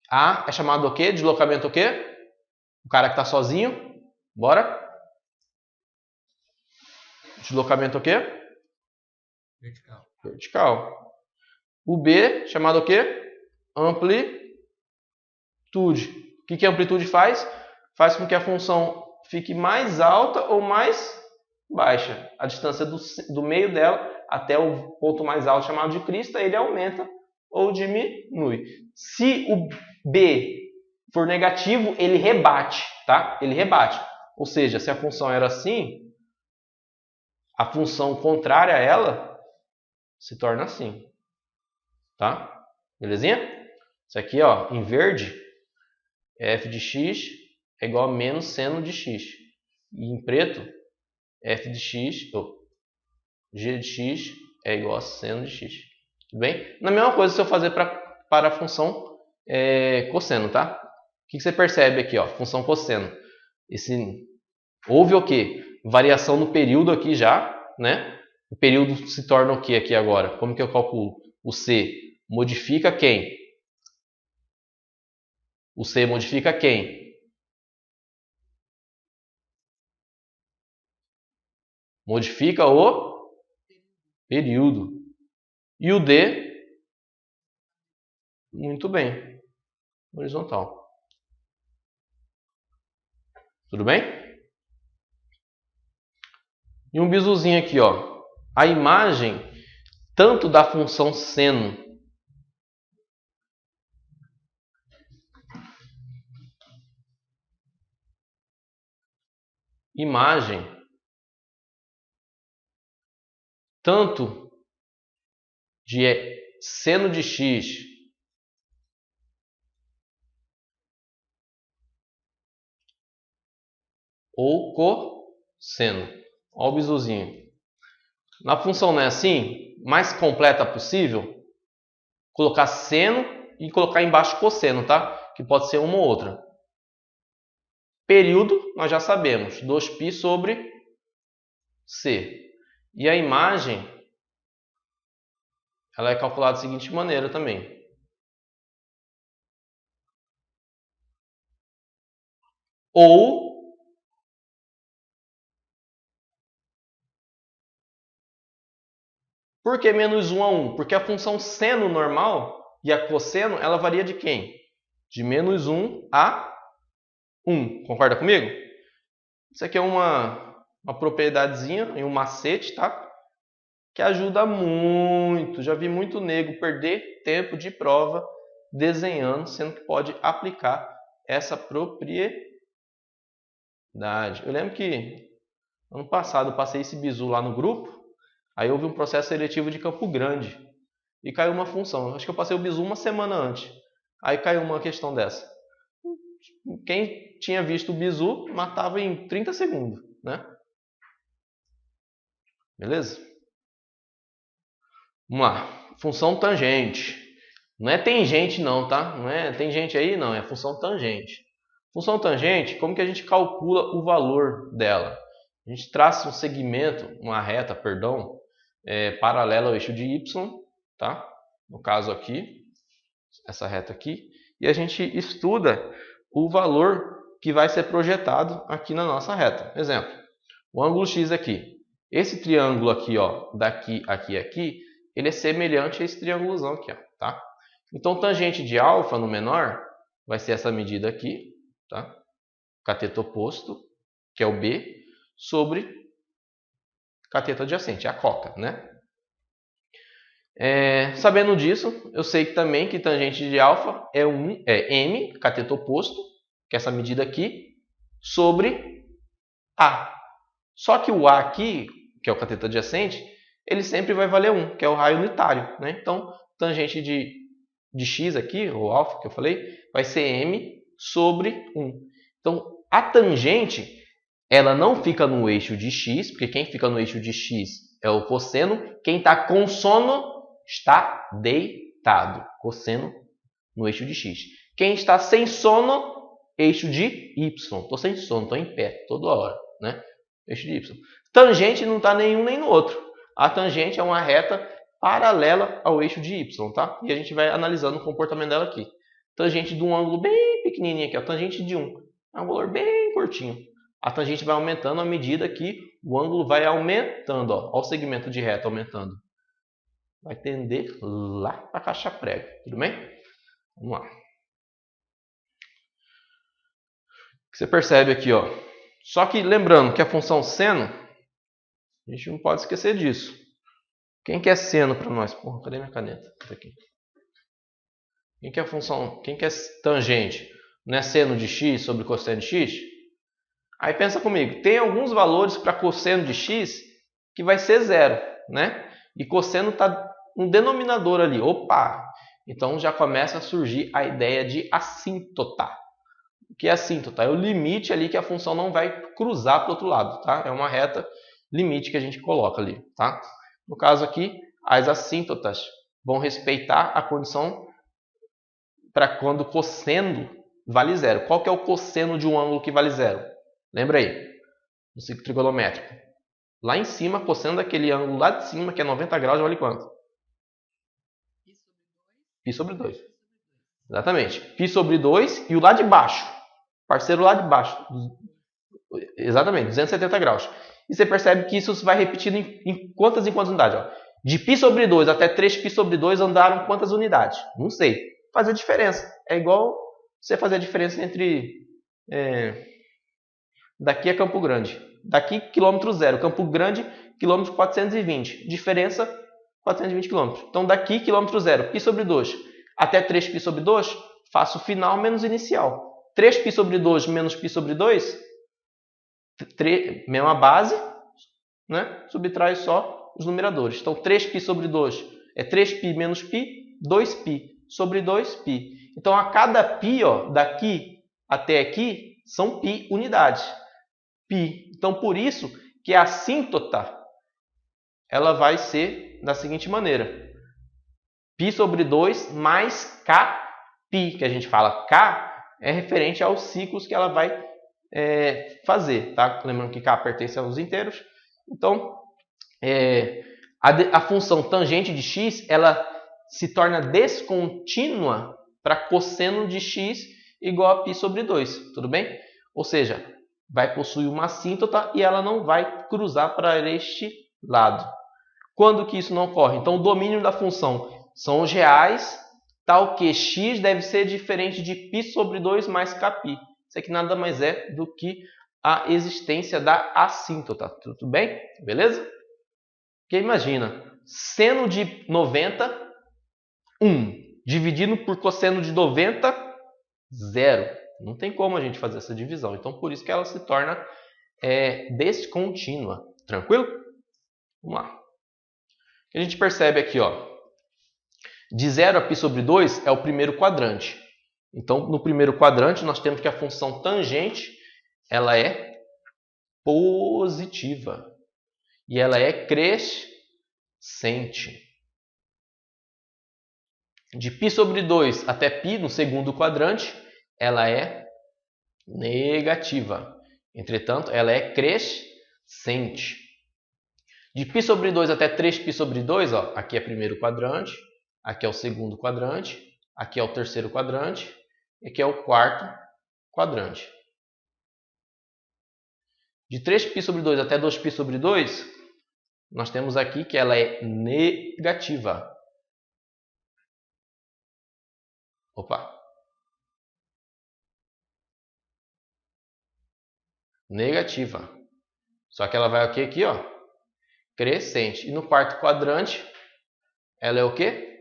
A é chamado o quê? Deslocamento o quê? O cara que está sozinho. Bora? Deslocamento o quê? Vertical. Vertical. O B chamado o quê? Amplitude. O que a amplitude faz? Faz com que a função fique mais alta ou mais baixa. A distância do meio dela até o ponto mais alto chamado de crista, ele aumenta ou diminui. Se o B for negativo, ele rebate, tá? Ele rebate. Ou seja, se a função era assim, a função contrária a ela se torna assim, tá? Belezinha? Isso aqui, ó, em verde, f de x é igual a menos seno de x. E em preto, f de x, g de x é igual a seno de x. Tudo bem? Na mesma coisa se eu fazer para a função cosseno, tá? O que você percebe aqui, ó? Função cosseno. Houve o quê? Variação no período aqui já, né? O período se torna o quê aqui agora? Como que eu calculo? O C modifica quem? O C modifica quem? Modifica o período. E o D? Muito bem. Horizontal. Tudo bem? E um bizuzinho aqui, ó. A imagem tanto da função seno imagem tanto de seno de x ou cosseno. Olha o bizuzinho. Na função não é assim? Mais completa possível, colocar seno e colocar embaixo cosseno, tá? Que pode ser uma ou outra. Período, nós já sabemos, 2π sobre c. E a imagem, ela é calculada da seguinte maneira também. Ou por que menos 1 a 1? Porque a função seno normal e a cosseno, ela varia de quem? De menos 1 a 1. Concorda comigo? Isso aqui é uma propriedadezinha e um macete, tá? Que ajuda muito. Já vi muito nego perder tempo de prova desenhando, sendo que pode aplicar essa propriedade. Eu lembro que ano passado eu passei esse bizu lá no grupo. Aí houve um processo seletivo de Campo Grande e caiu uma função. Acho que eu passei o bizu uma semana antes. Aí caiu uma questão dessa. Quem tinha visto o bizu matava em 30 segundos, né? Beleza? Vamos lá. Função tangente. Não é tangente não, tá? Não é tangente aí não, é função tangente. Função tangente, como que a gente calcula o valor dela? A gente traça um segmento, uma reta, perdão, paralela ao eixo de y, tá? No caso aqui, essa reta aqui, e a gente estuda o valor que vai ser projetado aqui na nossa reta. Exemplo, o ângulo x aqui. Esse triângulo aqui, ó, daqui, aqui, aqui, ele é semelhante a esse triângulozão aqui, ó, tá? Então, tangente de alfa no menor vai ser essa medida aqui, tá? Cateto oposto, que é o B, sobre cateto adjacente, a coca, né? Sabendo disso, eu sei também que tangente de alfa é m, cateto oposto, que é essa medida aqui, sobre A. Só que o A aqui, que é o cateto adjacente, ele sempre vai valer 1, que é o raio unitário, né? Então, tangente de x aqui, ou alfa que eu falei, vai ser m sobre 1. Então, a tangente, ela não fica no eixo de x, porque quem fica no eixo de x é o cosseno. Quem está com sono está deitado. Cosseno no eixo de x. Quem está sem sono, eixo de y. Estou sem sono, estou em pé toda hora, né? Eixo de y. Tangente não está nenhum nem no outro. A tangente é uma reta paralela ao eixo de y, tá? E a gente vai analisando o comportamento dela aqui. Tangente de um ângulo bem pequenininho aqui, ó, tangente de 1. É um valor bem curtinho. A tangente vai aumentando à medida que o ângulo vai aumentando, ó. Olha o segmento de reta aumentando. Vai tender lá para a caixa prego, tudo bem? Vamos lá. Você percebe aqui, ó. Só que lembrando que a função seno, a gente não pode esquecer disso. Quem que é seno para nós? Porra, cadê minha caneta? Tá aqui. Quem que é função? Quem que é tangente? Não é seno de x sobre cosseno de x? Aí pensa comigo, tem alguns valores para cosseno de x que vai ser 0, né? E cosseno está um denominador ali. Opa! Então já começa a surgir a ideia de assíntota. O que é assíntota? É o limite ali que a função não vai cruzar para o outro lado, tá? É uma reta limite que a gente coloca ali, tá? No caso aqui, as assíntotas vão respeitar a condição para quando cosseno vale 0. Qual que é o cosseno de um ângulo que vale 0? Lembra aí, no ciclo trigonométrico. Lá em cima, cosseno daquele ângulo lá de cima, que é 90 graus, vale quanto? Π sobre 2. Exatamente. Π sobre 2 e o lá de baixo. Parceiro lá de baixo. Exatamente, 270 graus. E você percebe que isso vai repetindo em quantas unidades? Ó. De π sobre 2 até 3π sobre 2 andaram quantas unidades? Não sei. Faz a diferença. É igual você fazer a diferença entre... daqui a Campo Grande. Daqui, quilômetro 0. Campo Grande, quilômetro 420. Diferença, 420 quilômetros. Então, daqui, quilômetro 0. Π sobre 2 até 3π sobre 2, faço final menos inicial. 3π sobre 2 menos π sobre 2, mesma base, né? Subtrai só os numeradores. Então, 3π sobre 2 é 3π menos π, 2π sobre 2π. Então, a cada π, ó, daqui até aqui, são π unidades. Π. Então, por isso que a assíntota ela vai ser da seguinte maneira. π sobre 2 mais kπ, que a gente fala. K é referente aos ciclos que ela vai fazer. Tá? Lembrando que K pertence aos inteiros. Então, a função tangente de x ela se torna descontínua para cosseno de x igual a π sobre 2. Tudo bem? Ou seja, vai possuir uma assíntota e ela não vai cruzar para este lado. Quando que isso não ocorre? Então, o domínio da função são os reais, tal que x deve ser diferente de π sobre 2 mais kπ. Isso aqui nada mais é do que a existência da assíntota. Tudo bem? Beleza? Porque imagina, seno de 90, 1. Dividido por cosseno de 90, 0. Não tem como a gente fazer essa divisão. Então, por isso que ela se torna descontínua. Tranquilo? Vamos lá. O que a gente percebe aqui, ó, de 0 a π sobre 2 é o primeiro quadrante. Então, no primeiro quadrante, nós temos que a função tangente ela é positiva. E ela é crescente. De π sobre 2 até π, no segundo quadrante, ela é negativa. Entretanto, ela é crescente. De π sobre 2 até 3π sobre 2, ó, aqui é o primeiro quadrante, aqui é o segundo quadrante, aqui é o terceiro quadrante, e aqui é o quarto quadrante. De 3π sobre 2 até 2π sobre 2, nós temos aqui que ela é negativa. Opa! Negativa. Só que ela vai o quê aqui, ó? Crescente. E no quarto quadrante, ela é o quê?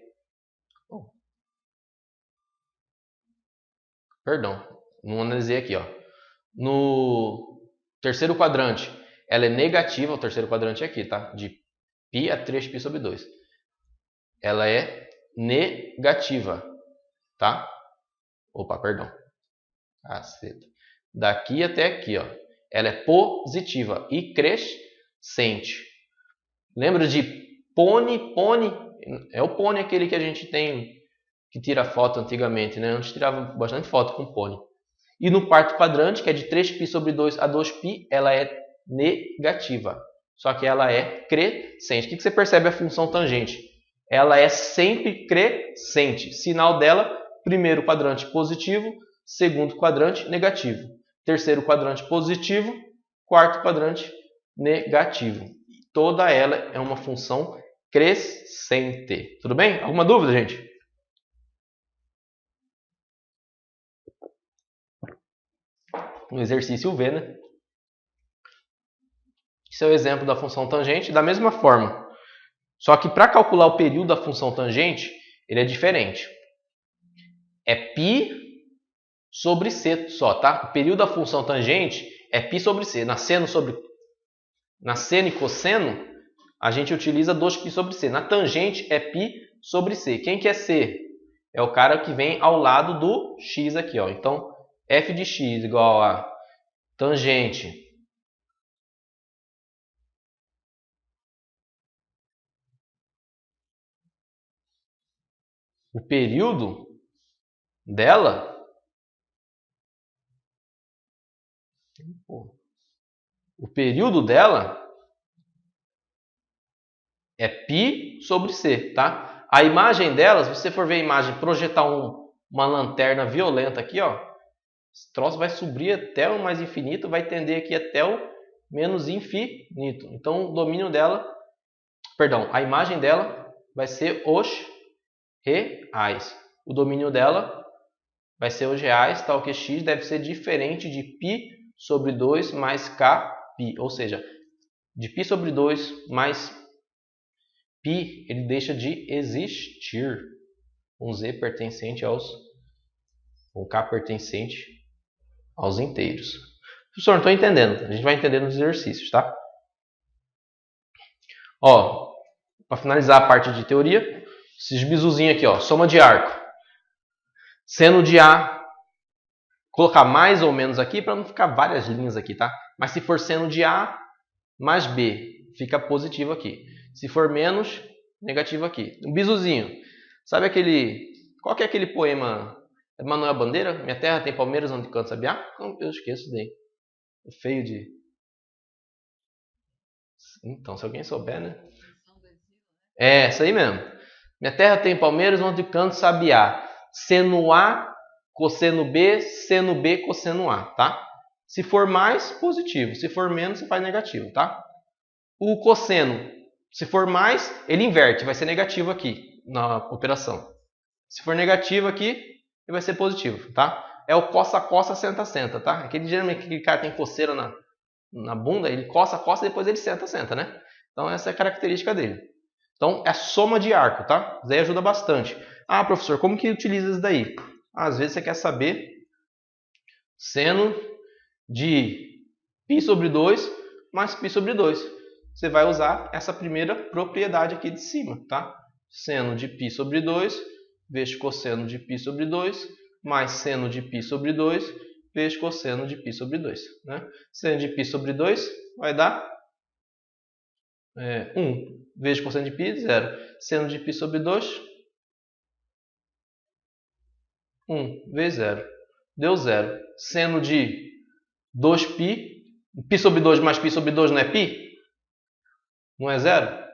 Perdão, não analisei aqui, ó. No terceiro quadrante, ela é negativa. O terceiro quadrante é aqui, tá? De π a 3π sobre 2. Ela é negativa, tá? Opa, perdão. Caceta. Daqui até aqui, ó. Ela é positiva e crescente. Lembra de pônei? Pônei é o pônei aquele que a gente tem que tira foto antigamente, né? Antes tirava bastante foto com pônei. E no quarto quadrante, que é de 3π sobre 2 a 2π, ela é negativa. Só que ela é crescente. O que você percebe a função tangente? Ela é sempre crescente. Sinal dela, primeiro quadrante positivo, segundo quadrante negativo. Terceiro quadrante positivo, quarto quadrante negativo. Toda ela é uma função crescente. Tudo bem? Alguma dúvida, gente? Um exercício V, né? Esse é o exemplo da função tangente da mesma forma. Só que para calcular o período da função tangente, ele é diferente. É π sobre c só, tá? O período da função tangente é π sobre c. Na seno e cosseno, a gente utiliza 2π sobre c. Na tangente é π sobre c. Quem que é c? É o cara que vem ao lado do x aqui, ó. Então, f de x igual a tangente o período dela é π sobre c, tá? A imagem dela, se você for ver a imagem, projetar uma lanterna violenta aqui, ó, esse troço vai subir até o mais infinito, vai tender aqui até o menos infinito. Então, o domínio dela, a imagem dela vai ser os reais. O domínio dela vai ser os reais, tal que x deve ser diferente de π sobre 2 mais kπ. Ou seja, de π sobre 2 mais π, ele deixa de existir. Com z pertencente com k pertencente aos inteiros. Professor, não estou entendendo. A gente vai entender nos exercícios, tá? Ó, para finalizar a parte de teoria, esses bisuzinhos aqui, ó, soma de arco. Seno de A, colocar mais ou menos aqui para não ficar várias linhas aqui, tá? Mas se for seno de A mais B, fica positivo aqui. Se for menos, negativo aqui. Um bisuzinho. Sabe aquele... Qual que é aquele poema? É Manuel Bandeira? Minha terra tem palmeiras onde canta sabiá? Eu esqueço daí. É feio de... Então, se alguém souber, né? É, isso aí mesmo. Minha terra tem palmeiras onde canta sabiá. Seno A, cosseno B, seno B, cosseno A, tá? Se for mais, positivo. Se for menos, você faz negativo, tá? O cosseno, se for mais, ele inverte. Vai ser negativo aqui na operação. Se for negativo aqui, ele vai ser positivo, tá? É o coça-coça, senta-senta, tá? Geralmente aquele cara tem coceira na bunda, ele coça-coça e depois ele senta-senta, né? Então essa é a característica dele. Então é soma de arco, tá? Isso daí ajuda bastante. Ah, professor, como que utiliza isso daí? Às vezes você quer saber seno de π sobre 2 mais π sobre 2. Você vai usar essa primeira propriedade aqui de cima, tá? Seno de π sobre 2 vezes cosseno de π sobre 2 mais seno de π sobre 2 vezes cosseno de π sobre 2. Né? Seno de π sobre 2 vai dar 1 vezes cosseno de π, 0. Seno de π sobre 2, 1 vezes 0. Deu 0. Seno de 2π, π sobre 2 mais π sobre 2 não é π? Não é 0? O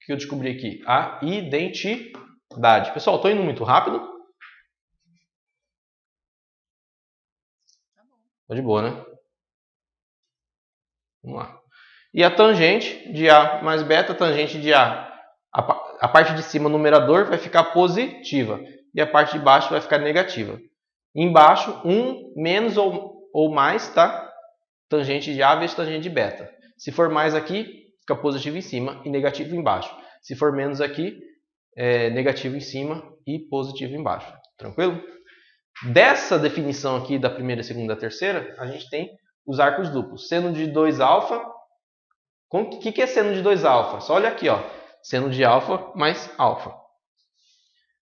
que eu descobri aqui? A identidade. Pessoal, estou indo muito rápido? Tá de boa, né? Vamos lá. E a tangente de A mais beta, tangente de A. A parte de cima, o numerador, vai ficar positiva. E a parte de baixo vai ficar negativa. Embaixo, 1 menos ou mais, tá? Tangente de A vezes tangente de beta. Se for mais aqui, fica positivo em cima e negativo embaixo. Se for menos aqui, é negativo em cima e positivo embaixo. Tranquilo? Dessa definição aqui da primeira, segunda e terceira, a gente tem os arcos duplos. Seno de 2α. O que é seno de 2α? Só olha aqui, ó. Seno de alfa mais alfa.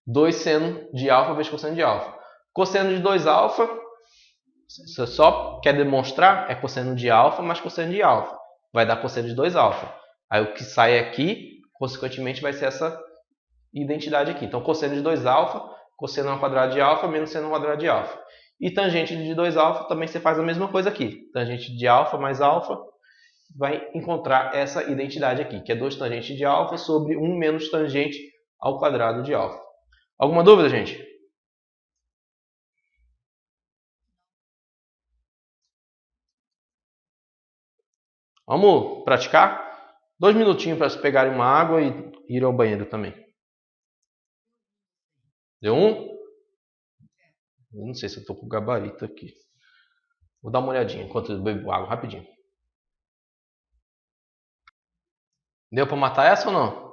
2 seno de alfa vezes cosseno de alfa. Cosseno de 2α, você só quer demonstrar, é cosseno de alfa mais cosseno de alfa. Vai dar cosseno de 2α. Aí o que sai aqui, consequentemente, vai ser essa identidade aqui. Então, cosseno de 2α, cosseno ao quadrado de alfa menos seno ao quadrado de alfa. E tangente de 2α, também você faz a mesma coisa aqui. Tangente de alfa mais alfa, vai encontrar essa identidade aqui, que é 2 tangente de alfa sobre 1 menos tangente ao quadrado de alfa. Alguma dúvida, gente? Vamos praticar? 2 minutinhos para vocês pegarem uma água e ir ao banheiro também. Deu 1? Eu não sei se eu estou com o gabarito aqui. Vou dar uma olhadinha enquanto eu bebo água rapidinho. Deu para matar essa ou não?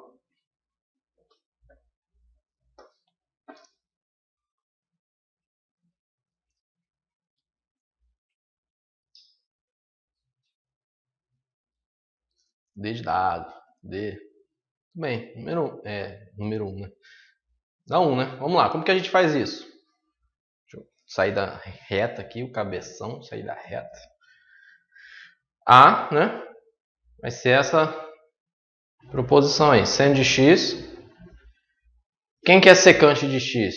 D de dado. D. Tudo bem. Número 1, né? Dá 1, né? Vamos lá. Como que a gente faz isso? Deixa eu sair da reta aqui, o cabeção, sair da reta. A, né? Vai ser essa proposição aí. Seno de x. Quem que é secante de x?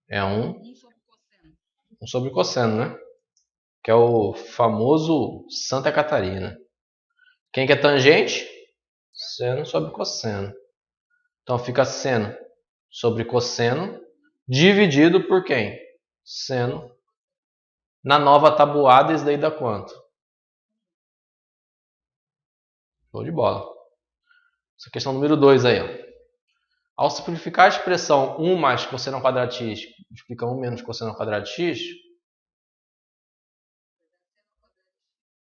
É 1 sobre cosseno, né? Que é o famoso Santa Catarina. Quem que é tangente? Seno sobre cosseno. Então fica seno sobre cosseno dividido por quem? Seno. Na nova tabuada, isso daí dá quanto? Show de bola. Essa questão número 2 aí, ó. Ao simplificar a expressão 1 mais cosseno ao quadrado de x, multiplica 1 menos cosseno ao quadrado de x.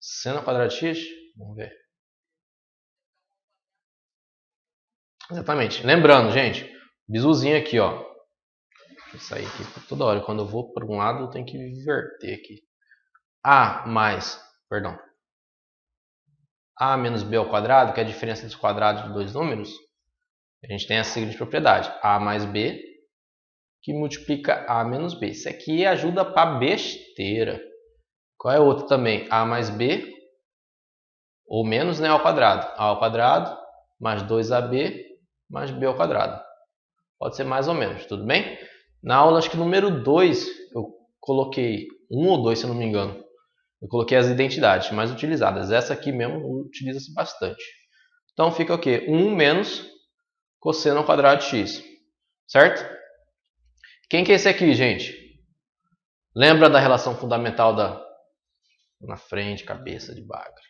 Seno ao quadrado de x? Vamos ver. Exatamente. Lembrando, gente, bisuzinho aqui, ó. Isso aí aqui toda hora. Quando eu vou para um lado, eu tenho que inverter aqui. A menos B ao quadrado, que é a diferença dos quadrados de dois números, a gente tem a seguinte propriedade. A mais B, que multiplica A menos B. Isso aqui ajuda para besteira. Qual é o outro também? A mais B, ou menos, né, ao quadrado. A ao quadrado, mais 2AB, mais B ao quadrado. Pode ser mais ou menos, tudo bem? Na aula, acho que número 2, eu coloquei 1 ou 2, se eu não me engano. Eu coloquei as identidades mais utilizadas. Essa aqui mesmo utiliza-se bastante. Então fica o quê? 1 menos cosseno ao quadrado de x. Certo? Quem que é esse aqui, gente? Lembra da relação fundamental da... Na frente, cabeça de bagre.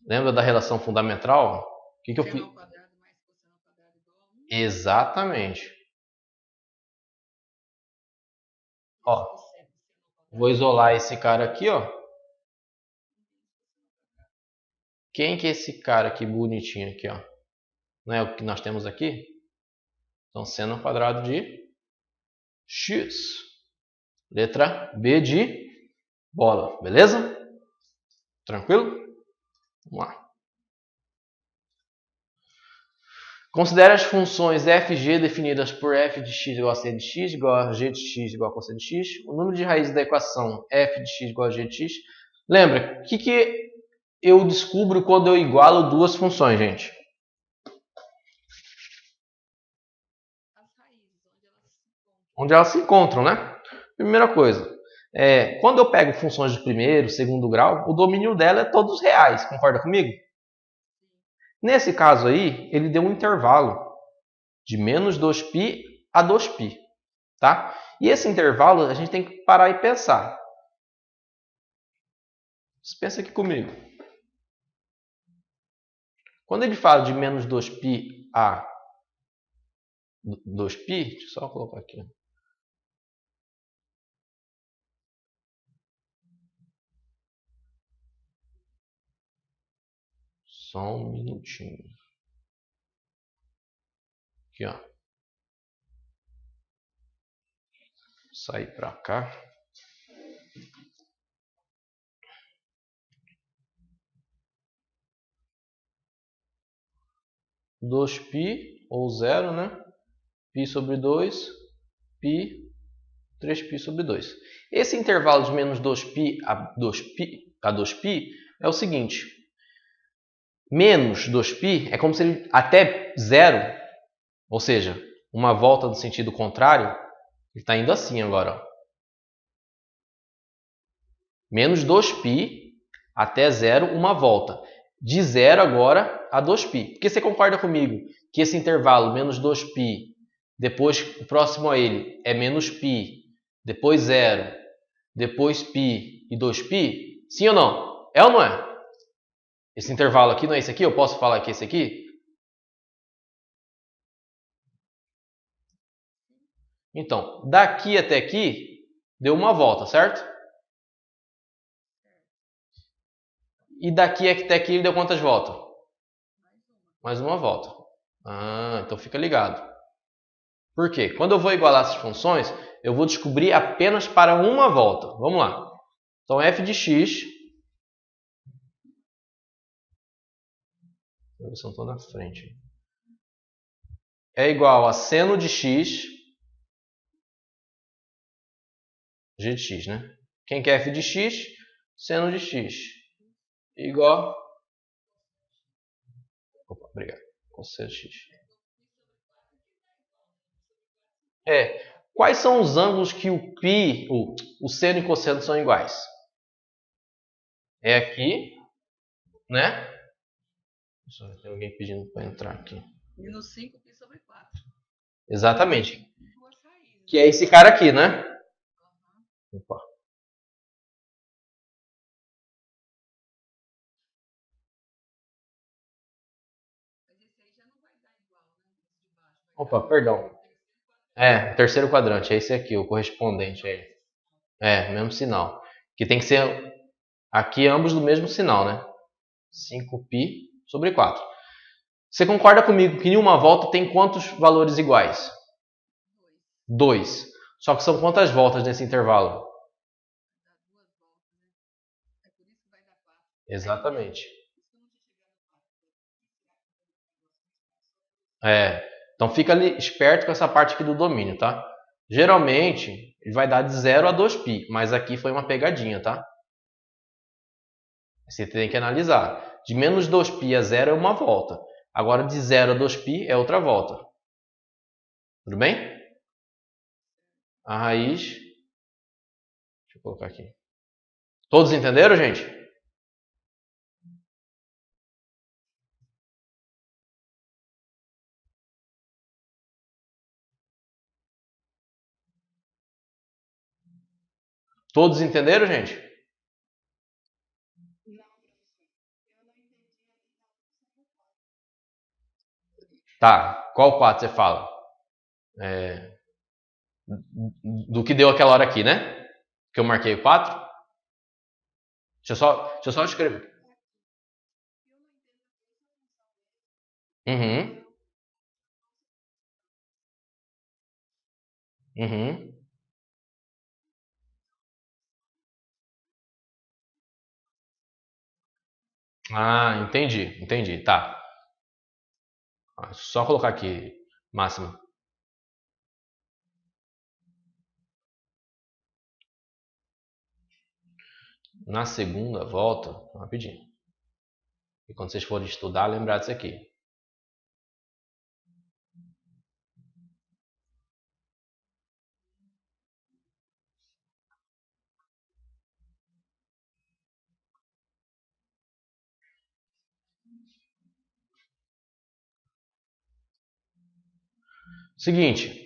Lembra da relação fundamental? O que eu fiz? Exatamente. Ó, vou isolar esse cara aqui, ó. Quem que é esse cara aqui bonitinho aqui, ó? Não é o que nós temos aqui? Então, seno ao quadrado de x. Letra B de bola, beleza? Tranquilo? Vamos lá. Considere as funções f e g definidas por f de x igual a c de x, igual a g de x igual a cosseno de x. O número de raízes da equação f de x igual a g de x. Lembra, o que eu descubro quando eu igualo duas funções, gente? Onde elas se encontram, né? Primeira coisa, quando eu pego funções de primeiro, segundo grau, o domínio dela é todos reais, concorda comigo? Nesse caso aí, ele deu um intervalo de menos 2π a 2π, tá? E esse intervalo a gente tem que parar e pensar. Pensa aqui comigo. Quando ele fala de menos 2π a 2π, deixa eu só colocar aqui. Só um minutinho. Aqui, ó. Sair para cá. Dois π ou 0, né? Π sobre 2, π, 3π sobre 2. Esse intervalo de menos 2π a 2π é o seguinte. Menos 2π é como se ele até 0, ou seja, uma volta no sentido contrário, ele está indo assim agora. Ó. Menos 2π até 0, uma volta. De 0 agora a 2π. Porque você concorda comigo que esse intervalo, menos 2π, depois o próximo a ele é menos π, depois 0, depois π e 2π? Sim ou não? É ou não é? Esse intervalo aqui não é esse aqui? Eu posso falar que é esse aqui? Então, daqui até aqui, deu uma volta, certo? E daqui até aqui ele deu quantas voltas? Mais uma volta. Então fica ligado. Por quê? Quando eu vou igualar essas funções, eu vou descobrir apenas para uma volta. Vamos lá. Então f de x... Eu não estou na frente. É igual a seno de x... g de x, né? Quem quer f de x? Seno de x. Igual... Opa, obrigado. Cosseno de x. Quais são os ângulos que o seno e cosseno são iguais? É aqui, né? Tem alguém pedindo para entrar aqui. Menos 5π sobre 4. Exatamente. Que é esse cara aqui, né? Opa. Opa, perdão. Terceiro quadrante, é esse aqui, o correspondente aí. Mesmo sinal. Que tem que ser aqui ambos do mesmo sinal, né? 5π sobre 4. Você concorda comigo que em uma volta tem quantos valores iguais? 2. Só que são quantas voltas nesse intervalo? Dá 2 voltas, né? É por isso que vai dar 4. Exatamente. Se não chegar no 4, Então fica ali esperto com essa parte aqui do domínio, tá? Geralmente, ele vai dar de 0 a 2π, mas aqui foi uma pegadinha, tá? Você tem que analisar. De menos 2π a 0 é uma volta. Agora, de 0 a 2π é outra volta. Tudo bem? A raiz... Deixa eu colocar aqui. Todos entenderam, gente? Todos entenderam, gente? Tá. Qual 4 você fala? Do que deu aquela hora aqui, né? Que eu marquei o 4. Deixa eu só escrever. Uhum. Uhum. Ah, entendi. Tá. Só colocar aqui, máximo. Na segunda volta, rapidinho. E quando vocês forem estudar, lembrar disso aqui. Seguinte.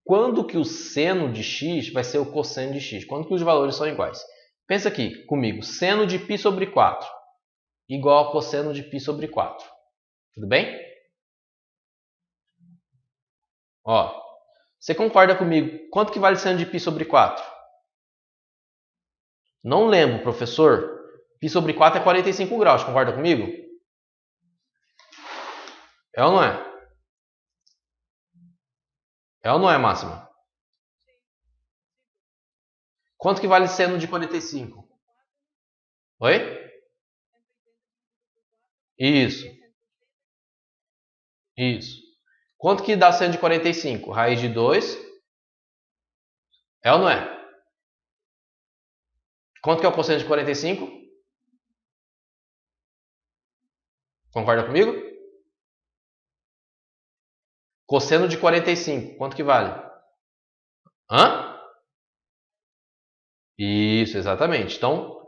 Quando que o seno de x vai ser o cosseno de x? Quando que os valores são iguais? Pensa aqui comigo. Seno de π sobre 4 igual a cosseno de π sobre 4. Tudo bem? Ó, você concorda comigo? Quanto que vale seno de π sobre 4? Não lembro, professor. Π sobre 4 é 45 graus. Concorda comigo? É ou não é? É ou não é, Máxima? Quanto que vale seno de 45? Oi? Isso. Quanto que dá seno de 45? Raiz de 2. É ou não é? Quanto que é o cosseno de 45? Concorda comigo? Cosseno de 45. Quanto que vale? Hã? Isso, exatamente. Então,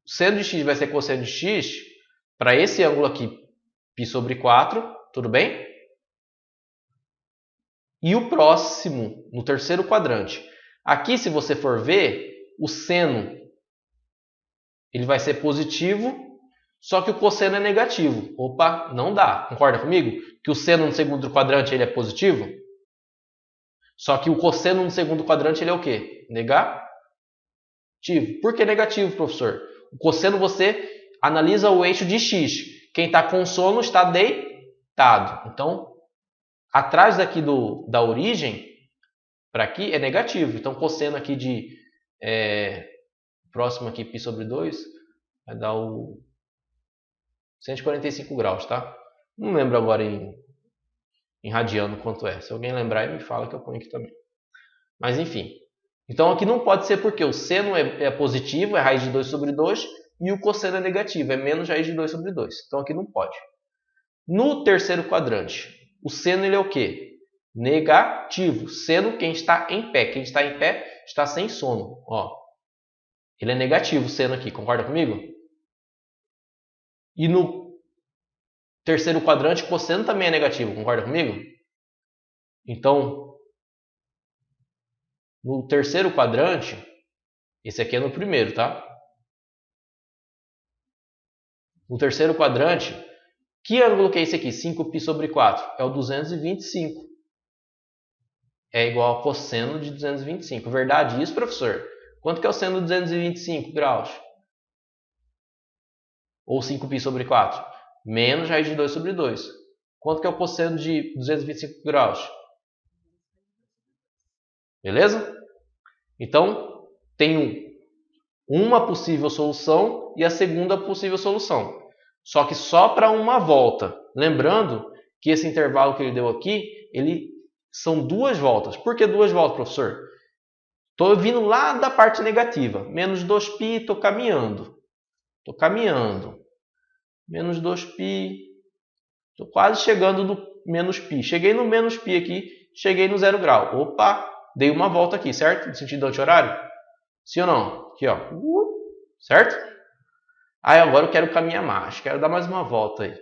seno de x vai ser cosseno de x para esse ângulo aqui, π sobre 4. Tudo bem? E o próximo, no terceiro quadrante. Aqui, se você for ver, o seno ele vai ser positivo, só que o cosseno é negativo. Opa, não dá. Concorda comigo? Que o seno no segundo quadrante ele é positivo? Só que o cosseno no segundo quadrante ele é o quê? Negativo. Por que negativo, professor? O cosseno você analisa o eixo de x. Quem está com sono está deitado. Então, atrás daqui da origem, para aqui, é negativo. Então, cosseno aqui de... próximo aqui, π sobre 2, vai dar o 145 graus, tá? Não lembro agora em radiano quanto é. Se alguém lembrar, me fala que eu ponho aqui também. Mas, enfim. Então, aqui não pode ser porque o seno é positivo, é raiz de 2 sobre 2, e o cosseno é negativo, é menos raiz de 2 sobre 2. Então, aqui não pode. No terceiro quadrante, o seno ele é o quê? Negativo. Seno, quem está em pé. Quem está em pé está sem sono. Ó. Ele é negativo, o seno aqui. Concorda comigo? E no terceiro quadrante, o cosseno também é negativo. Concorda comigo? Então, no terceiro quadrante, esse aqui é no primeiro, tá? No terceiro quadrante, que ângulo que é esse aqui? 5π sobre 4. É o 225. É igual ao cosseno de 225. Verdade isso, professor? Quanto que é o seno de 225 graus? Ou 5π sobre 4? Menos raiz de 2 sobre 2. Quanto que é o cosseno de 225 graus? Beleza? Então, tem uma possível solução e a segunda possível solução. Só que só para uma volta. Lembrando que esse intervalo que ele deu aqui, são 2 voltas. Por que 2 voltas, professor? Estou vindo lá da parte negativa. Menos 2π, estou caminhando. Estou caminhando. Menos 2π. Estou quase chegando no menos π. Cheguei no menos π aqui. Cheguei no 0 grau. Opa! Dei uma volta aqui, certo? No sentido anti-horário? Sim ou não? Aqui, ó. Certo? Aí agora eu quero caminhar mais. Quero dar mais uma volta aí.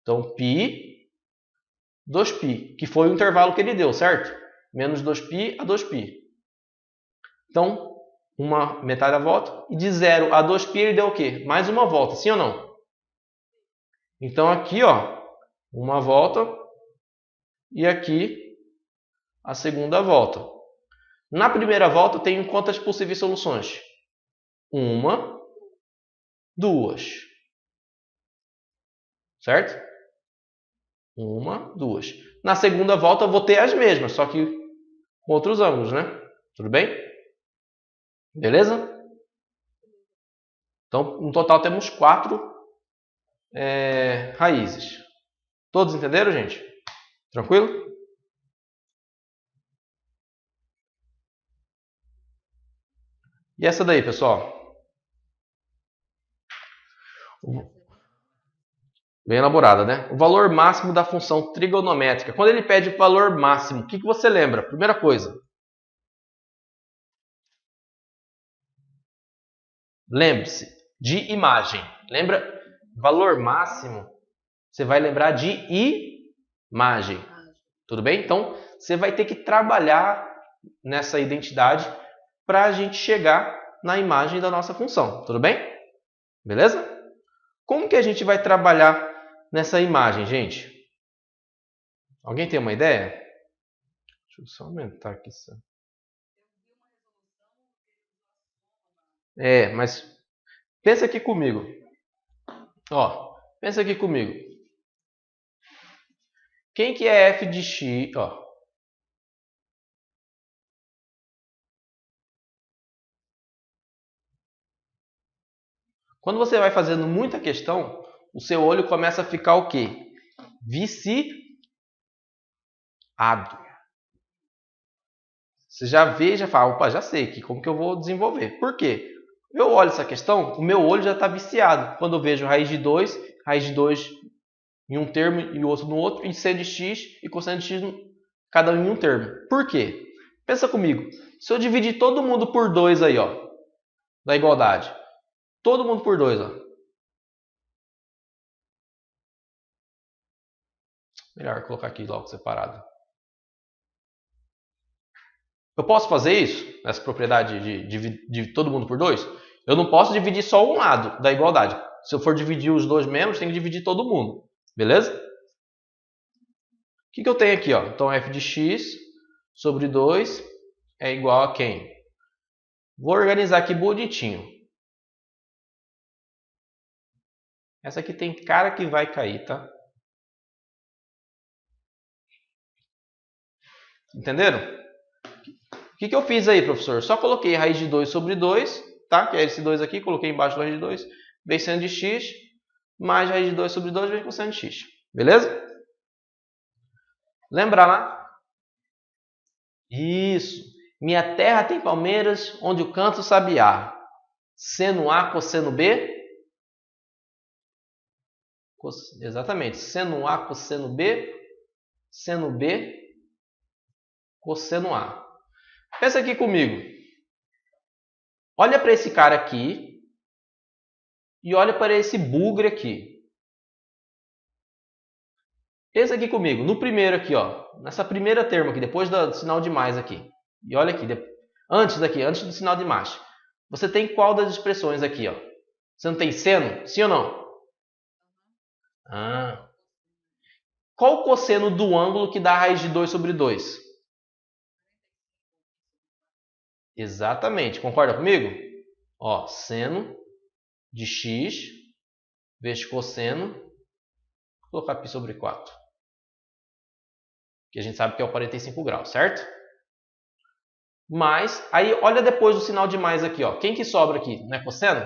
Então, π, 2π. Que foi o intervalo que ele deu, certo? Menos 2π a 2π. Então, uma metade da volta. E de 0 a 2π ele deu o quê? Mais uma volta. Sim ou não? Então, aqui, ó. Uma volta. E aqui, a segunda volta. Na primeira volta, eu tenho quantas possíveis soluções? 1, 2. Certo? 1, 2. Na segunda volta, eu vou ter as mesmas, só que com outros ângulos, né? Tudo bem? Beleza? Então, no total, temos 4 raízes. Todos entenderam, gente? Tranquilo? E essa daí, pessoal? Bem elaborada, né? O valor máximo da função trigonométrica. Quando ele pede o valor máximo, o que você lembra? Primeira coisa. Lembre-se de imagem. Lembra? Valor máximo, você vai lembrar de imagem. Tudo bem? Então, você vai ter que trabalhar nessa identidade para a gente chegar na imagem da nossa função. Tudo bem? Beleza? Como que a gente vai trabalhar nessa imagem, gente? Alguém tem uma ideia? Deixa eu só aumentar aqui. Mas pensa aqui comigo. Ó, pensa aqui comigo. Quem que é f de x? Ó. Quando você vai fazendo muita questão, o seu olho começa a ficar o quê? Viciado. Você já vê e já fala, opa, já sei aqui como que eu vou desenvolver. Por quê? Eu olho essa questão, o meu olho já está viciado. Quando eu vejo raiz de 2 em um termo e o outro no outro, e c de x e cosseno de x, cada um em um termo. Por quê? Pensa comigo. Se eu dividir todo mundo por 2 aí, ó, da igualdade. Todo mundo por 2, ó. Melhor colocar aqui logo separado. Eu posso fazer isso? Essa propriedade de todo mundo por 2? Eu não posso dividir só um lado da igualdade. Se eu for dividir os dois membros, tem que dividir todo mundo. Beleza? O que eu tenho aqui? Ó? Então, f de x sobre 2 é igual a quem? Vou organizar aqui bonitinho. Essa aqui tem cara que vai cair, tá? Entenderam? O que eu fiz aí, professor? Só coloquei raiz de 2 sobre 2, tá? Que é esse 2 aqui, coloquei embaixo da raiz de 2, vezes seno de x, mais raiz de 2 sobre 2 vezes cosseno de x. Beleza? Lembra lá? Isso. Minha terra tem palmeiras, onde o canto sabiá. Seno A, cosseno B. Exatamente. Seno A, cosseno B. Seno B, cosseno A. Pensa aqui comigo. Olha para esse cara aqui e olha para esse bugre aqui. Pensa aqui comigo. No primeiro aqui, ó, nessa primeira termo aqui, depois do sinal de mais aqui. E olha aqui, antes do sinal de mais. Você tem qual das expressões aqui, ó? Você não tem seno? Sim ou não? Ah. Qual o cosseno do ângulo que dá a raiz de 2 sobre 2? Exatamente. Concorda comigo? Ó, seno de x vezes cosseno, vou colocar π sobre 4. que a gente sabe que é o 45 graus, certo? Mais, aí olha depois do sinal de mais aqui, ó. Quem que sobra aqui? Não é cosseno?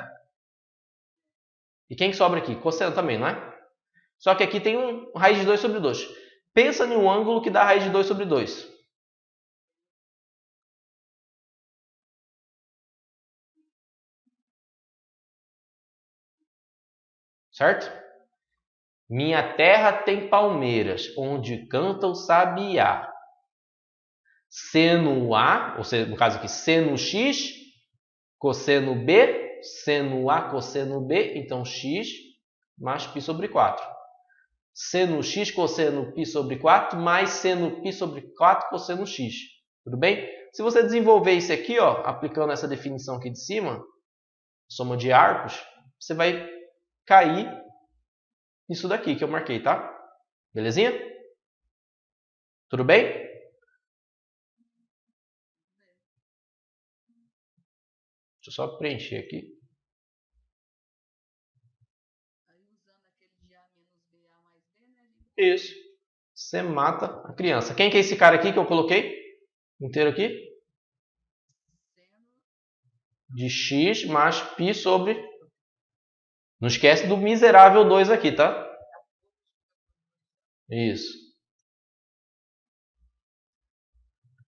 E quem que sobra aqui? Cosseno também, não é? Só que aqui tem um raiz de 2 sobre 2. Pensa em um ângulo que dá raiz de 2 sobre 2. Certo? Minha terra tem palmeiras, onde canta o sabiá. Seno A, ou seja, no caso aqui, seno X, cosseno B, seno A, cosseno B, então X mais π sobre 4. Seno X, cosseno π sobre 4, mais seno π sobre 4, cosseno X. Tudo bem? Se você desenvolver isso aqui, ó, aplicando essa definição aqui de cima, soma de arcos, você vai cair nisso daqui que eu marquei, tá? Belezinha? Tudo bem? Deixa eu só preencher aqui. Aí usando aquele de A menos B, A mais B, né? Isso. Você mata a criança. Quem que é esse cara aqui que eu coloquei? Inteiro aqui? Seno De x mais π sobre... Não esquece do miserável 2 aqui, tá? Isso.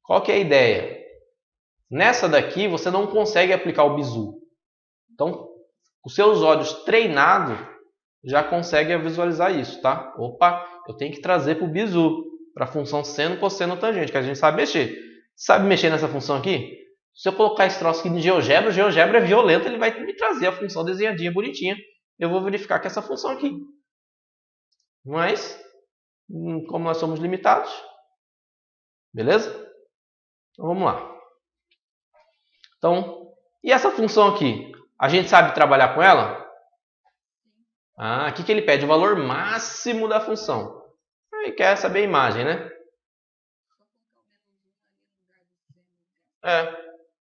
Qual que é a ideia? Nessa daqui você não consegue aplicar o bizu. Então, os seus olhos treinados já conseguem visualizar isso, tá? Opa, eu tenho que trazer para o bizu, para a função seno, cosseno, tangente, que a gente sabe mexer. Sabe mexer nessa função aqui? Se eu colocar esse troço aqui no GeoGebra, o GeoGebra é violento, ele vai me trazer a função desenhadinha, bonitinha. Eu vou verificar que é essa função aqui. Mas, como nós somos limitados, beleza? Então vamos lá. Então, e essa função aqui? A gente sabe trabalhar com ela? Ah, aqui que ele pede o valor máximo da função. Aí quer saber a imagem, né? É.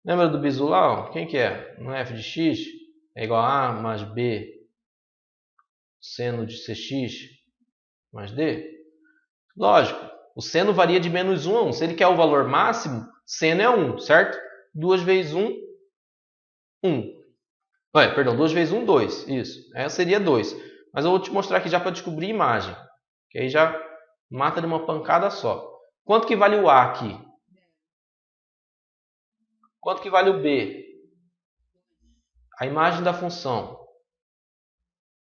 Lembra do bizu lá? Ó? Quem que é? No f de x é igual a mais b seno de cx mais d. Lógico, o seno varia de menos 1 a 1. Se ele quer o valor máximo, seno é 1, certo? 2 vezes 1, 1. Perdão, 2 vezes 1, 2. Isso. Essa seria 2. Mas eu vou te mostrar aqui já para descobrir a imagem. Que aí já mata de uma pancada só. Quanto que vale o A aqui? Quanto que vale o B? A imagem da função.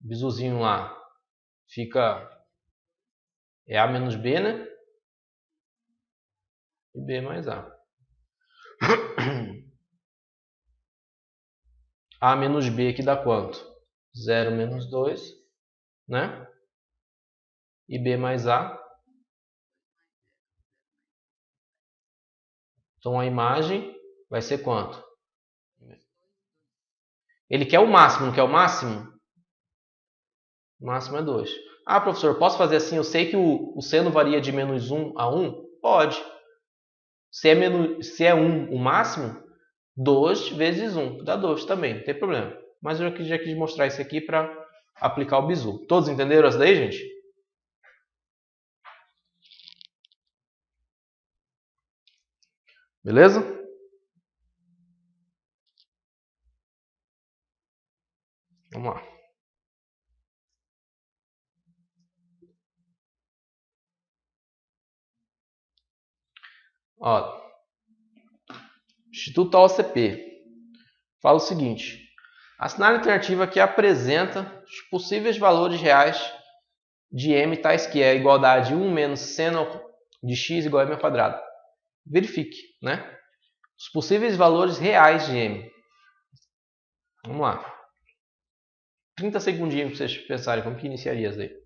O bizuzinho lá. Fica... É A menos B, né? E B mais A. A menos B aqui dá quanto? 0 menos 2, né? E B mais A. Então a imagem vai ser quanto? Ele quer o máximo, não quer o máximo? O máximo é 2. Ah, professor, posso fazer assim? Eu sei que o seno varia de menos 1 a 1? Pode. Se é 1 o máximo, 2 vezes 1 dá 2 também, não tem problema. Mas eu já quis mostrar isso aqui para aplicar o bizu. Todos entenderam essa daí, gente? Beleza? Vamos lá. Ó, Instituto OCP fala o seguinte: assinar a alternativa que apresenta os possíveis valores reais de m tais que é a igualdade 1 menos seno de x igual a m ao quadrado. Verifique, né? Os possíveis valores reais de m. Vamos lá. 30 segundinhos para vocês pensarem como que iniciaria isso aí.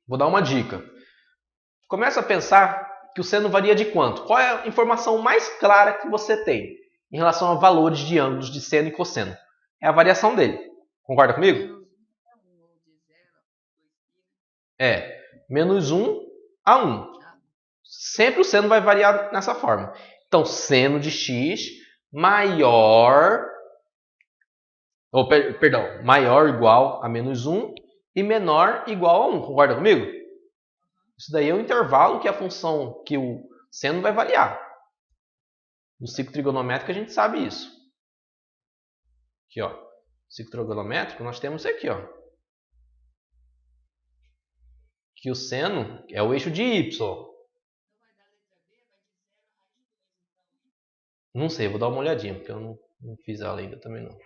Vou dar uma dica. Começa a pensar que o seno varia de quanto? Qual é a informação mais clara que você tem em relação a valores de ângulos de seno e cosseno? É a variação dele. Concorda comigo? É, menos 1 a 1. Sempre o seno vai variar nessa forma. Então, seno de x maior Perdão, maior ou igual a menos 1 e menor igual a 1. Concorda comigo? Isso daí é o intervalo que a função, que o seno vai variar. No ciclo trigonométrico a gente sabe isso. Aqui, ó. Ciclo trigonométrico nós temos isso aqui, ó. Que o seno é o eixo de y. Não sei, vou dar uma olhadinha, porque eu não fiz ela ainda também não.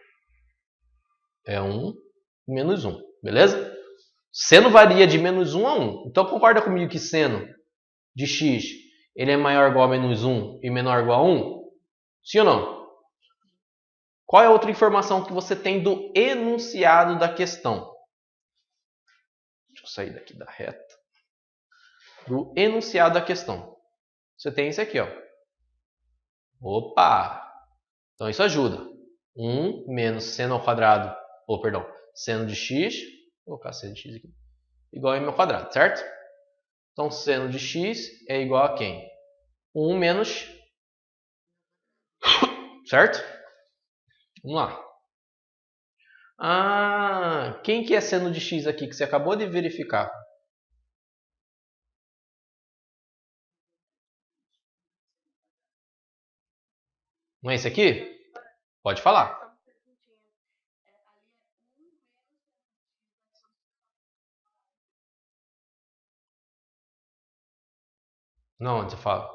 É 1 e menos 1, beleza? Seno varia de menos 1 a 1. Então concorda comigo que seno de x ele é maior ou igual a menos 1 e menor ou igual a 1? Sim ou não? Qual é a outra informação que você tem do enunciado da questão? Deixa eu sair daqui da reta. Do enunciado da questão. Você tem esse aqui, ó. Opa! Então isso ajuda. 1 menos seno ao quadrado, seno de x, vou colocar seno de x aqui, igual a m ao quadrado, certo? Então seno de x é igual a quem? 1 menos, certo? Vamos lá. Ah, quem que é seno de x aqui que você acabou de verificar? Não é esse aqui? Pode falar. Não, onde você fala?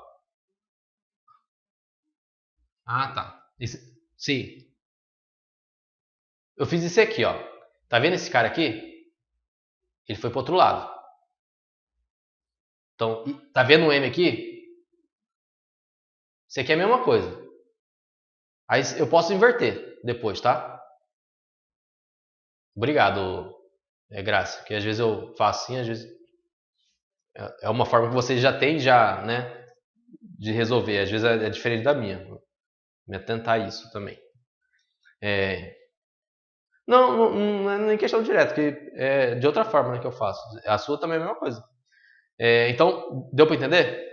Ah, tá. Sim. Eu fiz isso aqui, ó. Tá vendo esse cara aqui? Ele foi pro outro lado. Então, tá vendo o M aqui? Isso aqui é a mesma coisa. Aí eu posso inverter depois, tá? Obrigado, Graça. Que às vezes eu faço assim, às vezes é uma forma que vocês já têm, né? De resolver. Às vezes é diferente da minha. Me atentar a isso também. Não é nem questão direta, que é de outra forma, né, que eu faço. A sua também é a mesma coisa. Então, deu para entender?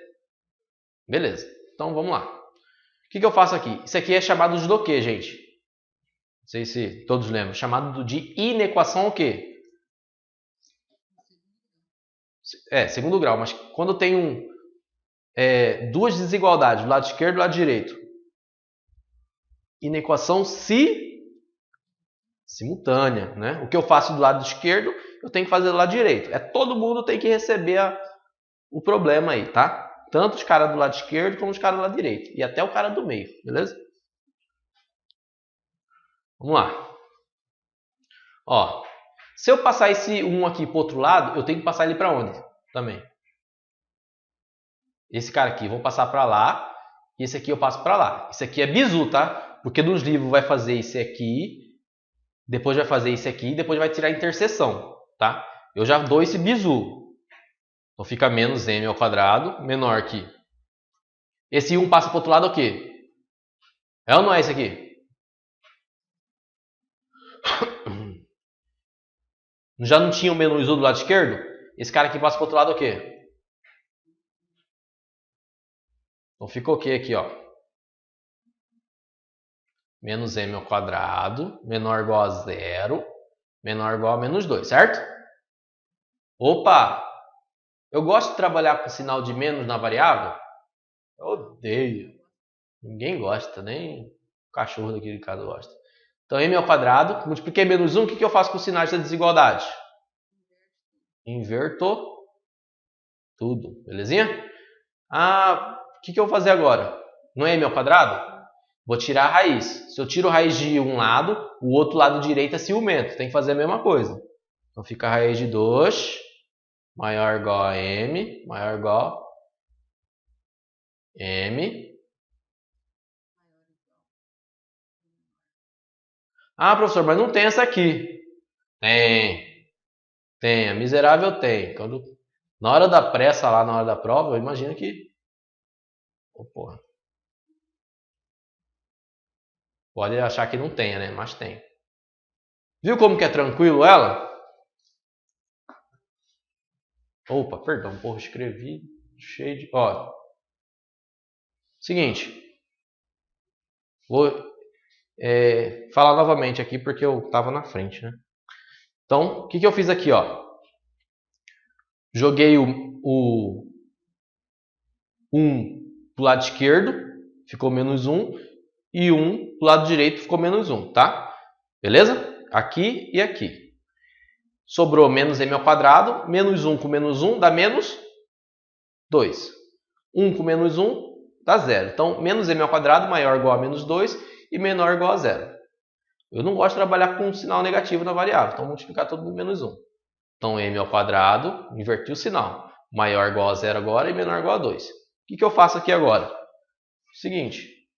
Beleza. Então vamos lá. O que eu faço aqui? Isso aqui é chamado de do quê, gente? Não sei se todos lembram. Chamado de inequação o quê? Segundo grau. Mas quando tem duas desigualdades, do lado esquerdo e do lado direito. Inequação simultânea, né? O que eu faço do lado esquerdo, eu tenho que fazer do lado direito. Todo mundo tem que receber o problema aí, tá? Tanto os caras do lado esquerdo como os caras do lado direito. E até o cara do meio, beleza? Vamos lá. Ó, se eu passar esse 1 aqui para o outro lado, eu tenho que passar ele para onde? Também. Esse cara aqui, vou passar para lá. E esse aqui eu passo para lá. Isso aqui é bizu, tá? Porque nos livros vai fazer esse aqui, depois vai fazer esse aqui, depois vai tirar a interseção, tá? Eu já dou esse bizu. Então fica menos m ao quadrado, menor que. Esse 1 passa para o outro lado o quê? É ou não é esse aqui? Já não tinha o menos u do lado esquerdo? Esse cara aqui passa para o outro lado o quê? Então fica o quê aqui, ó? Menos m ao quadrado, menor ou igual a 0, menor ou igual a menos 2, certo? Opa! Eu gosto de trabalhar com sinal de menos na variável? Eu odeio. Ninguém gosta, nem o cachorro daqui de casa gosta. Então, m ao quadrado, multipliquei menos 1, o que eu faço com os sinais da desigualdade? Inverto tudo, belezinha? O que eu vou fazer agora? Não é m ao quadrado? Vou tirar a raiz. Se eu tiro a raiz de um lado, o outro lado direito é ciumento. Tem que fazer a mesma coisa. Então fica a raiz de 2 maior ou igual a m, maior ou igual a m. Ah, professor, mas não tem essa aqui. Tem. A miserável tem. Na hora da pressa lá, na hora da prova, eu imagino que... porra. Pode achar que não tenha, né? Mas tem. Viu como que é tranquilo ela? Opa, perdão, porra, escrevi cheio de... Ó, seguinte. falar novamente aqui porque eu estava na frente, né? Então, o que eu fiz aqui, ó? Joguei o 1 pro lado esquerdo, ficou menos 1, e 1 pro lado direito ficou menos 1, tá? Beleza? Aqui e aqui. Sobrou menos m ao quadrado, menos 1 com menos 1 dá menos 2. 1 com menos 1 dá 0. Então, menos m ao quadrado maior ou igual a menos 2 e menor ou igual a 0. Eu não gosto de trabalhar com um sinal negativo na variável, então multiplicar tudo por menos 1. Então, m ao quadrado, inverti o sinal. Maior ou igual a 0 agora e menor ou igual a 2. O que eu faço aqui agora? Seguinte,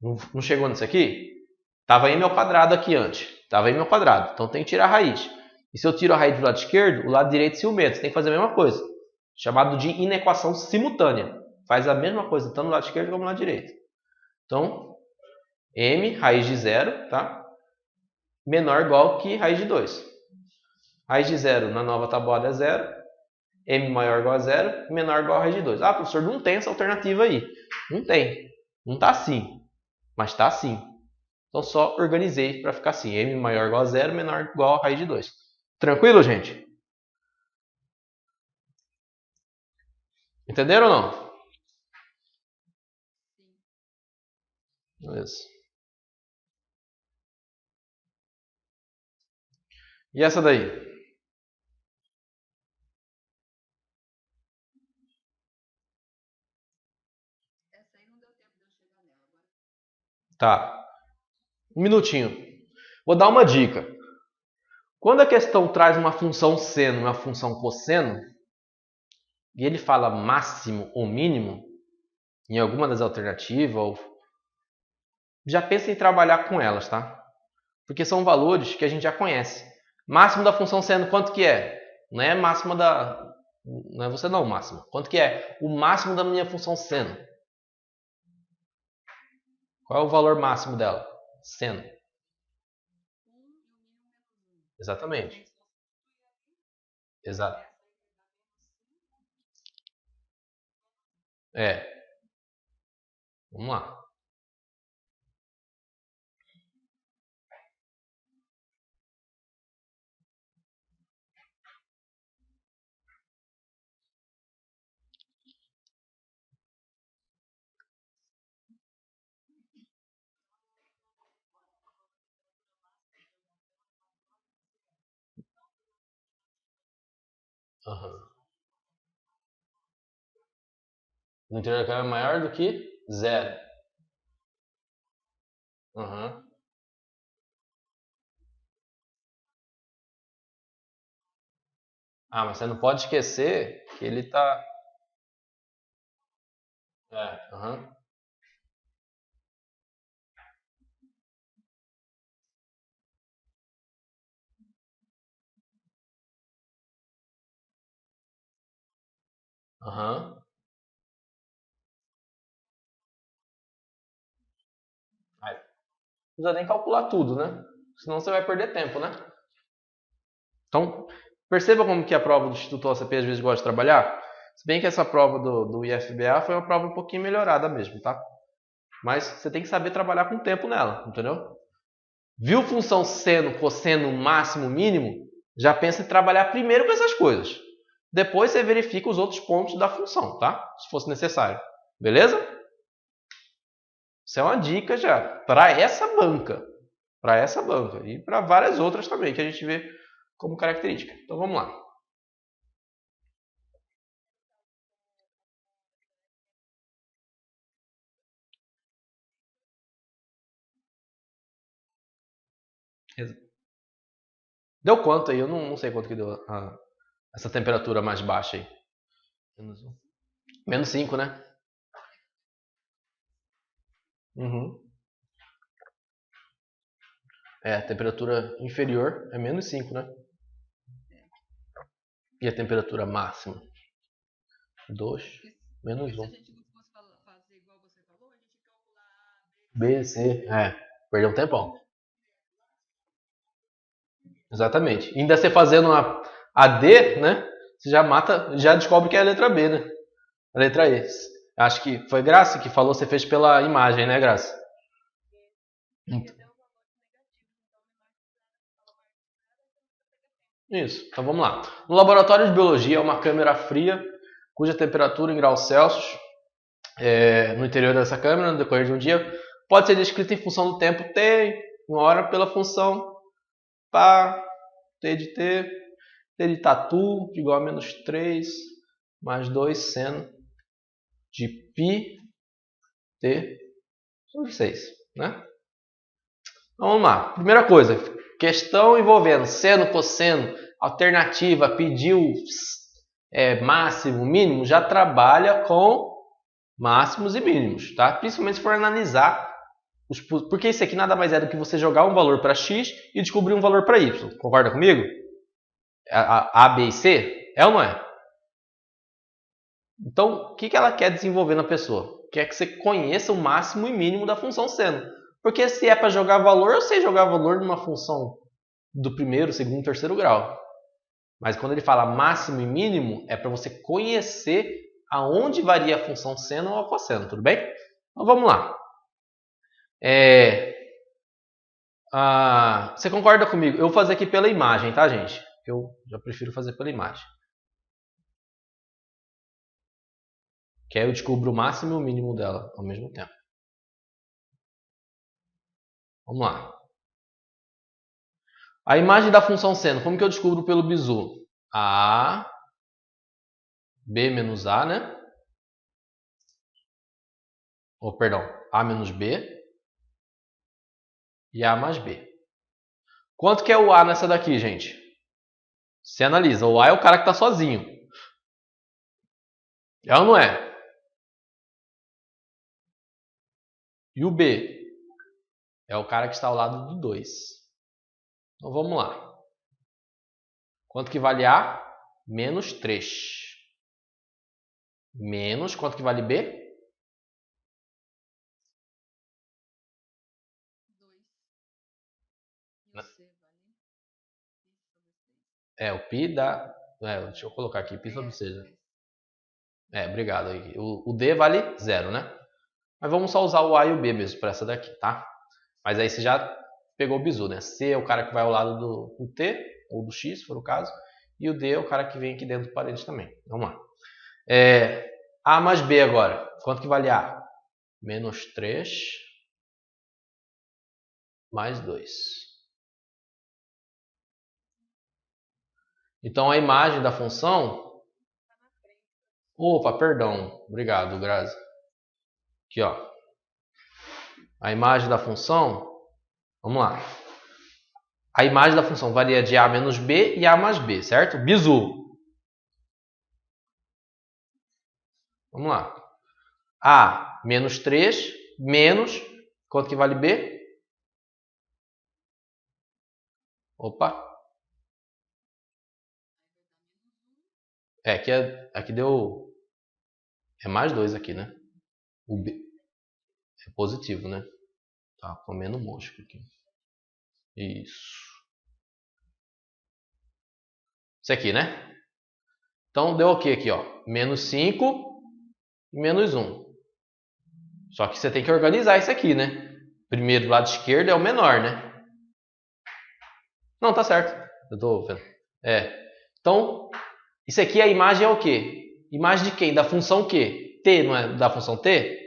não chegou nisso aqui? Estava m ao quadrado aqui antes. Estava m ao quadrado, então tem que tirar a raiz. E se eu tiro a raiz do lado esquerdo, o lado direito se aumenta. Você tem que fazer a mesma coisa. Chamado de inequação simultânea. Faz a mesma coisa, tanto no lado esquerdo como no lado direito. Então, m, raiz de 0, tá? Menor ou igual que raiz de 2. Raiz de 0 na nova tabuada é 0. M maior ou igual a 0, menor ou igual a raiz de 2. Ah, professor, não tem essa alternativa aí. Não tem. Não está assim. Mas está assim. Então, só organizei para ficar assim. M maior ou igual a 0, menor ou igual a raiz de 2. Tranquilo, gente? Entenderam ou não? Beleza. E essa daí? Essa aí não deu tempo de eu chegar nela. Agora Tá. Um minutinho. Vou dar uma dica. Quando a questão traz uma função seno e uma função cosseno, e ele fala máximo ou mínimo, em alguma das alternativas, já pensa em trabalhar com elas, tá? Porque são valores que a gente já conhece. Máximo da função seno, quanto que é? Não é máximo da... Não é você não, máximo. Quanto que é? O máximo da minha função seno. Qual é o valor máximo dela? Seno. 1 e o mínimo menos 1. Exatamente. Exato. É. Vamos lá. Uhum. No interior da câmera é maior do que 0. Uhum. Ah, mas você não pode esquecer que ele está... Uhum. Uhum. Aí, não precisa nem calcular tudo, né? Senão você vai perder tempo, né? Então, perceba como que a prova do Instituto OCP às vezes gosta de trabalhar. Se bem que essa prova do IFBA foi uma prova um pouquinho melhorada mesmo, tá? Mas você tem que saber trabalhar com tempo nela, entendeu? Viu função seno, cosseno, máximo, mínimo? Já pensa em trabalhar primeiro com essas coisas. Depois você verifica os outros pontos da função, tá? Se fosse necessário. Beleza? Isso é uma dica já para essa banca. Para essa banca. E para várias outras também que a gente vê como característica. Então vamos lá. Deu quanto aí? Eu não sei quanto que deu essa temperatura mais baixa aí. Menos 5, né? Uhum. A temperatura inferior é menos 5, né? E a temperatura máxima? 2, menos 1. se a gente não fosse fazer igual você falou, a gente ia calcular B, C, perdeu um tempão. Exatamente. E ainda você fazendo a D, né? Você já mata, já descobre que é a letra B, né? A letra E. Acho que foi Graça que falou, você fez pela imagem, né, Graça? Isso, então vamos lá. No laboratório de biologia, uma câmera fria, cuja temperatura em graus Celsius, no interior dessa câmera, no decorrer de um dia, pode ser descrita em função do tempo t, uma hora, pela função pá, t de t, t de tatu, igual a menos 3, mais 2 seno de π, t, sobre 6, né? Então, vamos lá. Primeira coisa, questão envolvendo seno, cosseno, alternativa, pediu máximo, mínimo, já trabalha com máximos e mínimos, tá? Principalmente se for analisar, porque isso aqui nada mais é do que você jogar um valor para x e descobrir um valor para y. Concorda comigo? A, B e C? É ou não é? Então, o que ela quer desenvolver na pessoa? Quer que você conheça o máximo e mínimo da função seno. Porque se é para jogar valor, eu sei jogar valor numa função do primeiro, segundo, terceiro grau. Mas quando ele fala máximo e mínimo, é para você conhecer aonde varia a função seno ou a cosseno, tudo bem? Então vamos lá. Você concorda comigo? Eu vou fazer aqui pela imagem, tá, gente? Eu já prefiro fazer pela imagem. Que aí eu descubro o máximo e o mínimo dela ao mesmo tempo. Vamos lá. A imagem da função seno, como que eu descubro pelo bizu? A, B menos A, né? Ou, perdão, A menos B e A mais B. Quanto que é o A nessa daqui, gente? Você analisa. O A é o cara que está sozinho. É ou não é? E o B é o cara que está ao lado do 2. Então vamos lá. Quanto que vale A? Menos 3. Menos, quanto que vale B? 2. E o C vale O π dá... deixa eu colocar aqui, π sobre 6. Obrigado. O D vale 0, né? Mas vamos só usar o A e o B mesmo para essa daqui, tá? Mas aí você já pegou o bizu, né? C é o cara que vai ao lado do T, ou do X, se for o caso. E o D é o cara que vem aqui dentro do parênteses também. Vamos lá. A mais B agora. Quanto que vale A? Menos 3 mais 2. Então, a imagem da função... Opa, perdão. Obrigado, Grazi. Aqui, ó. A imagem da função... Vamos lá. A imagem da função varia de A menos B e A mais B, certo? Bizu. Vamos lá. A menos 3 menos... Quanto que vale B? Opa. Aqui deu... É mais 2 aqui, né? O B é positivo, né? Tá comendo mosca aqui. Isso. Isso aqui, né? Então deu o que aqui, ó? Menos 5 e menos 1. Só que você tem que organizar isso aqui, né? Primeiro, do lado esquerdo é o menor, né? Não, tá certo. Eu tô vendo. Então, isso aqui, a imagem é o quê? Imagem de quem? Da função Q? T, não é da função T?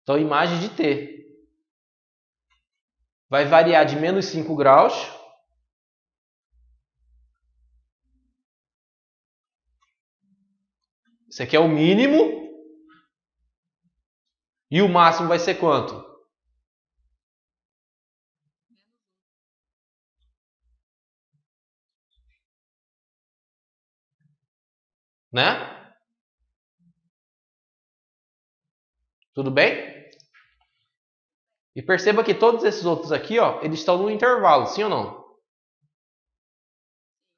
Então, imagem de T. Vai variar de menos 5 graus. Isso aqui é o mínimo. E o máximo vai ser quanto? Né? Tudo bem? E perceba que todos esses outros aqui, ó, eles estão no intervalo, sim ou não?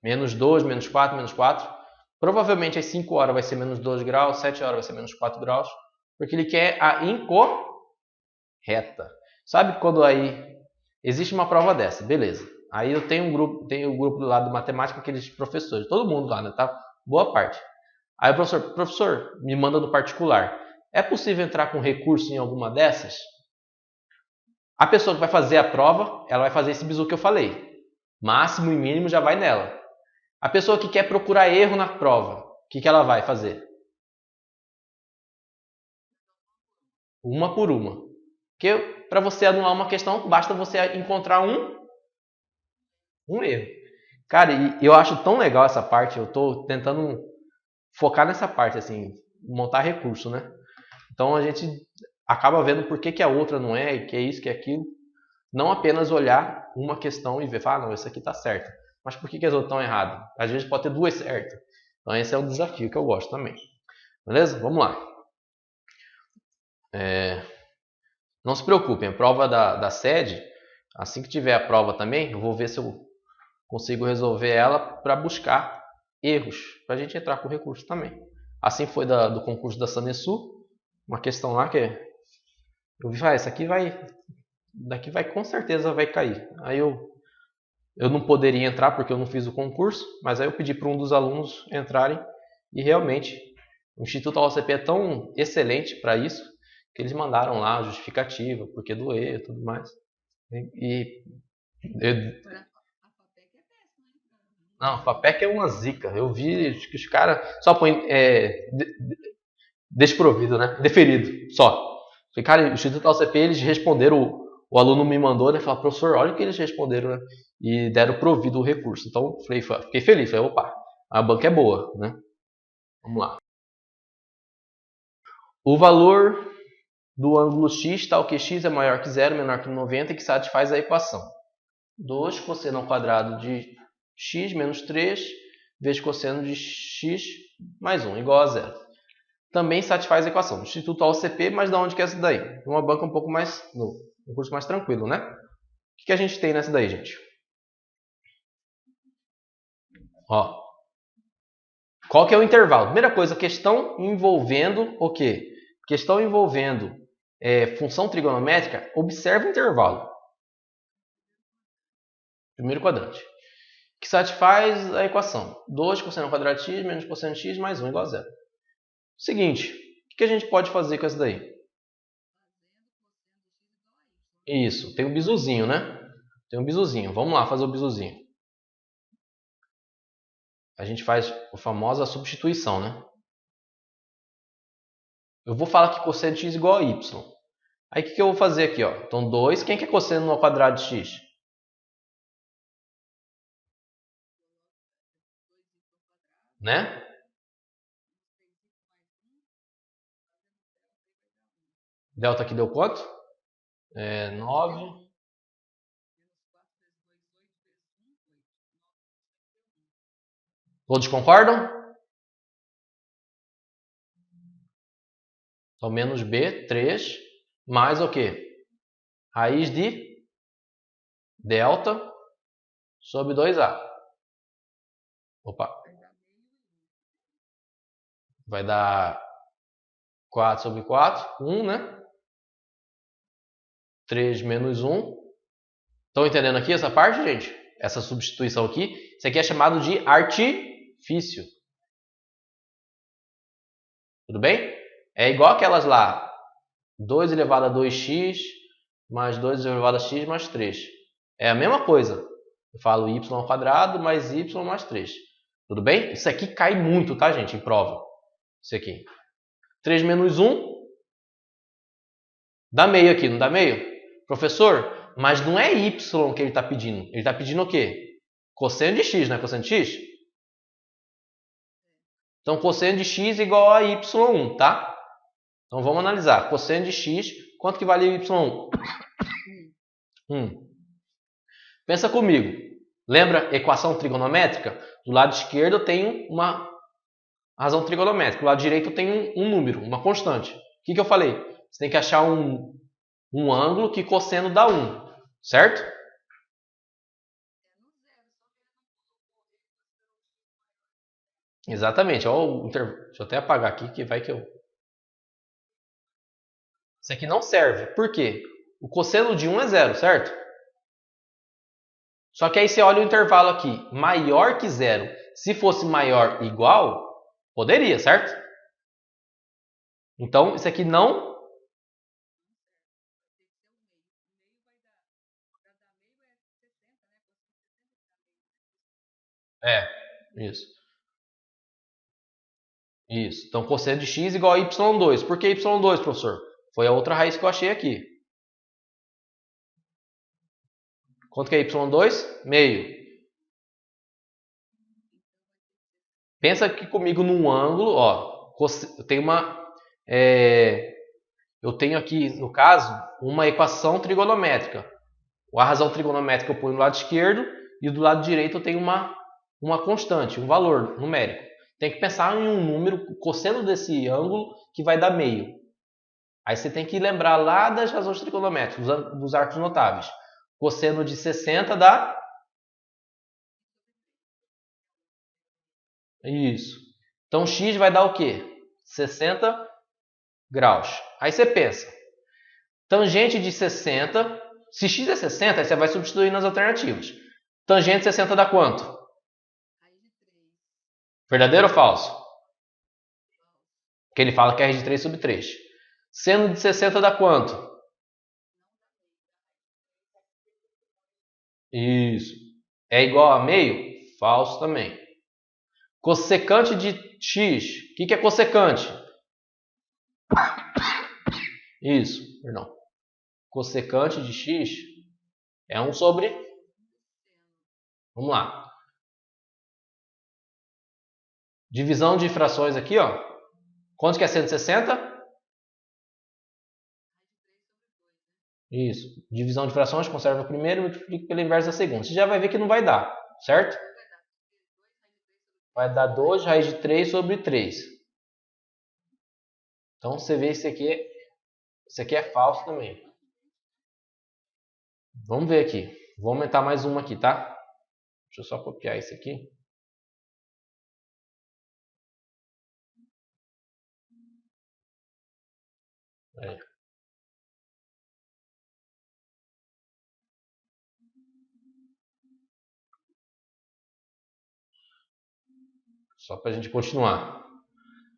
Menos 2, menos 4, menos 4. Provavelmente às 5 horas vai ser menos 2 graus, 7 horas vai ser menos 4 graus, porque ele quer a incorreta. Sabe quando aí existe uma prova dessa, beleza. Aí eu tenho o grupo do lado de matemática, aqueles professores, todo mundo lá, né, tá? Boa parte. Aí o professor, me manda no particular. É possível entrar com recurso em alguma dessas? A pessoa que vai fazer a prova, ela vai fazer esse bizu que eu falei. Máximo e mínimo já vai nela. A pessoa que quer procurar erro na prova, o que ela vai fazer? Uma por uma. Porque para você anular uma questão, basta você encontrar um erro. Cara, e eu acho tão legal essa parte, eu estou tentando focar nessa parte, assim, montar recurso, né? Então a gente acaba vendo por que a outra não é, e que é isso, que é aquilo. Não apenas olhar uma questão e ver, não, isso aqui está certo. Mas por que as outras estão erradas? Às vezes pode ter duas certas. Então esse é o desafio que eu gosto também. Beleza? Vamos lá. Não se preocupem, a prova da sede, assim que tiver a prova também, eu vou ver se eu consigo resolver ela para buscar erros, para a gente entrar com recurso também. Assim foi do concurso da Sanesul, uma questão lá que eu vi, essa aqui daqui vai com certeza vai cair. Aí eu não poderia entrar porque eu não fiz o concurso, mas aí eu pedi para um dos alunos entrarem e realmente o Instituto OCP é tão excelente para isso que eles mandaram lá a justificativa, porque doer e tudo mais. Não, a FAPEC é uma zica. Eu vi que os caras só põem desprovido, né? Deferido, só. Falei, cara, o Instituto OCP, eles responderam, o aluno me mandou, né? Falei, professor, olha o que eles responderam, né? E deram provido o recurso. Então, fiquei feliz. Falei, opa, a banca é boa, né? Vamos lá. O valor do ângulo x, tal que x é maior que 0, menor que 90 e que satisfaz a equação 2 cosseno ao quadrado de x menos 3 vezes cosseno de x mais 1 igual a 0. Também satisfaz a equação do Instituto OCP, mas de onde que é essa daí? Uma banca um pouco mais, um curso mais tranquilo, né? O que a gente tem nessa daí, gente? Ó, qual que é o intervalo? Primeira coisa, questão envolvendo o quê? Questão envolvendo função trigonométrica, observa o intervalo. Primeiro quadrante. Que satisfaz a equação 2 cosseno ao quadrado de x menos cosseno de x mais 1 igual a 0. Seguinte, o que a gente pode fazer com essa daí? Isso, tem um bizuzinho, né? Tem um bizuzinho. Vamos lá fazer o bizuzinho. A gente faz a famosa substituição, né? Eu vou falar que cosseno de x igual a y. Aí o que eu vou fazer aqui? Ó? Então 2, quem que é cosseno ao quadrado de x? Né? Delta aqui deu quanto? 9. Todos concordam? Então menos b, 3, mais o quê? Raiz de delta sobre 2a. Opa. Vai dar 4 sobre 4, 1, né? 3 menos 1. Estão entendendo aqui essa parte, gente? Essa substituição aqui. Isso aqui é chamado de artifício. Tudo bem? É igual aquelas lá. 2 elevado a 2x mais 2 elevado a x mais 3. É a mesma coisa. Eu falo y ao quadrado mais y mais 3. Tudo bem? Isso aqui cai muito, tá, gente? Em prova. Isso aqui. 3 menos 1. Dá meio aqui, não dá meio? Professor, mas não é y que ele está pedindo. Ele está pedindo o quê? Cosseno de x, não é cosseno de x? Então, cosseno de x igual a y1, tá? Então, vamos analisar. Cosseno de x, quanto que vale y1? 1. Pensa comigo. Lembra equação trigonométrica? Do lado esquerdo eu tenho uma razão trigonométrica. Do lado direito eu tenho um número, uma constante. O que eu falei? Você tem que achar um ângulo que cosseno dá 1. Certo? Exatamente. Deixa eu até apagar aqui que vai que eu... Isso aqui não serve. Por quê? O cosseno de 1 é 0, certo? Só que aí você olha o intervalo aqui. Maior que 0. Se fosse maior igual, poderia, certo? Então, isso aqui não... É, isso. Isso. Então, cosseno de x igual a y2. Por que y2, professor? Foi a outra raiz que eu achei aqui. Quanto que é y2? Meio. Pensa aqui comigo num ângulo, ó. Eu tenho aqui, no caso, uma equação trigonométrica. A razão trigonométrica eu ponho no lado esquerdo e do lado direito eu tenho uma constante, um valor numérico. Tem que pensar em um número, cosseno desse ângulo, que vai dar meio. Aí você tem que lembrar lá das razões trigonométricas, dos arcos notáveis. Cosseno de 60 dá... Isso. Então x vai dar o quê? 60 graus. Aí você pensa, tangente de 60, se x é 60, aí você vai substituir nas alternativas. Tangente de 60 dá quanto? Raiz de 3. Verdadeiro ou falso? Porque ele fala que é raiz de 3 sobre 3. Seno de 60 dá quanto? Isso. É igual a meio? Falso também. Cossecante de x. O que é cossecante? Isso, perdão. Cossecante de x é 1 sobre... Vamos lá. Divisão de frações aqui, ó. Quanto que é 160? Isso. Divisão de frações, conserva a primeira e multiplica pela inversa da segunda. Você já vai ver que não vai dar, certo? Vai dar 2 raiz de 3 sobre 3. Então você vê isso aqui é falso também. Vamos ver aqui. Vou aumentar mais uma aqui, tá? Deixa eu só copiar isso aqui. Aí. Só para a gente continuar.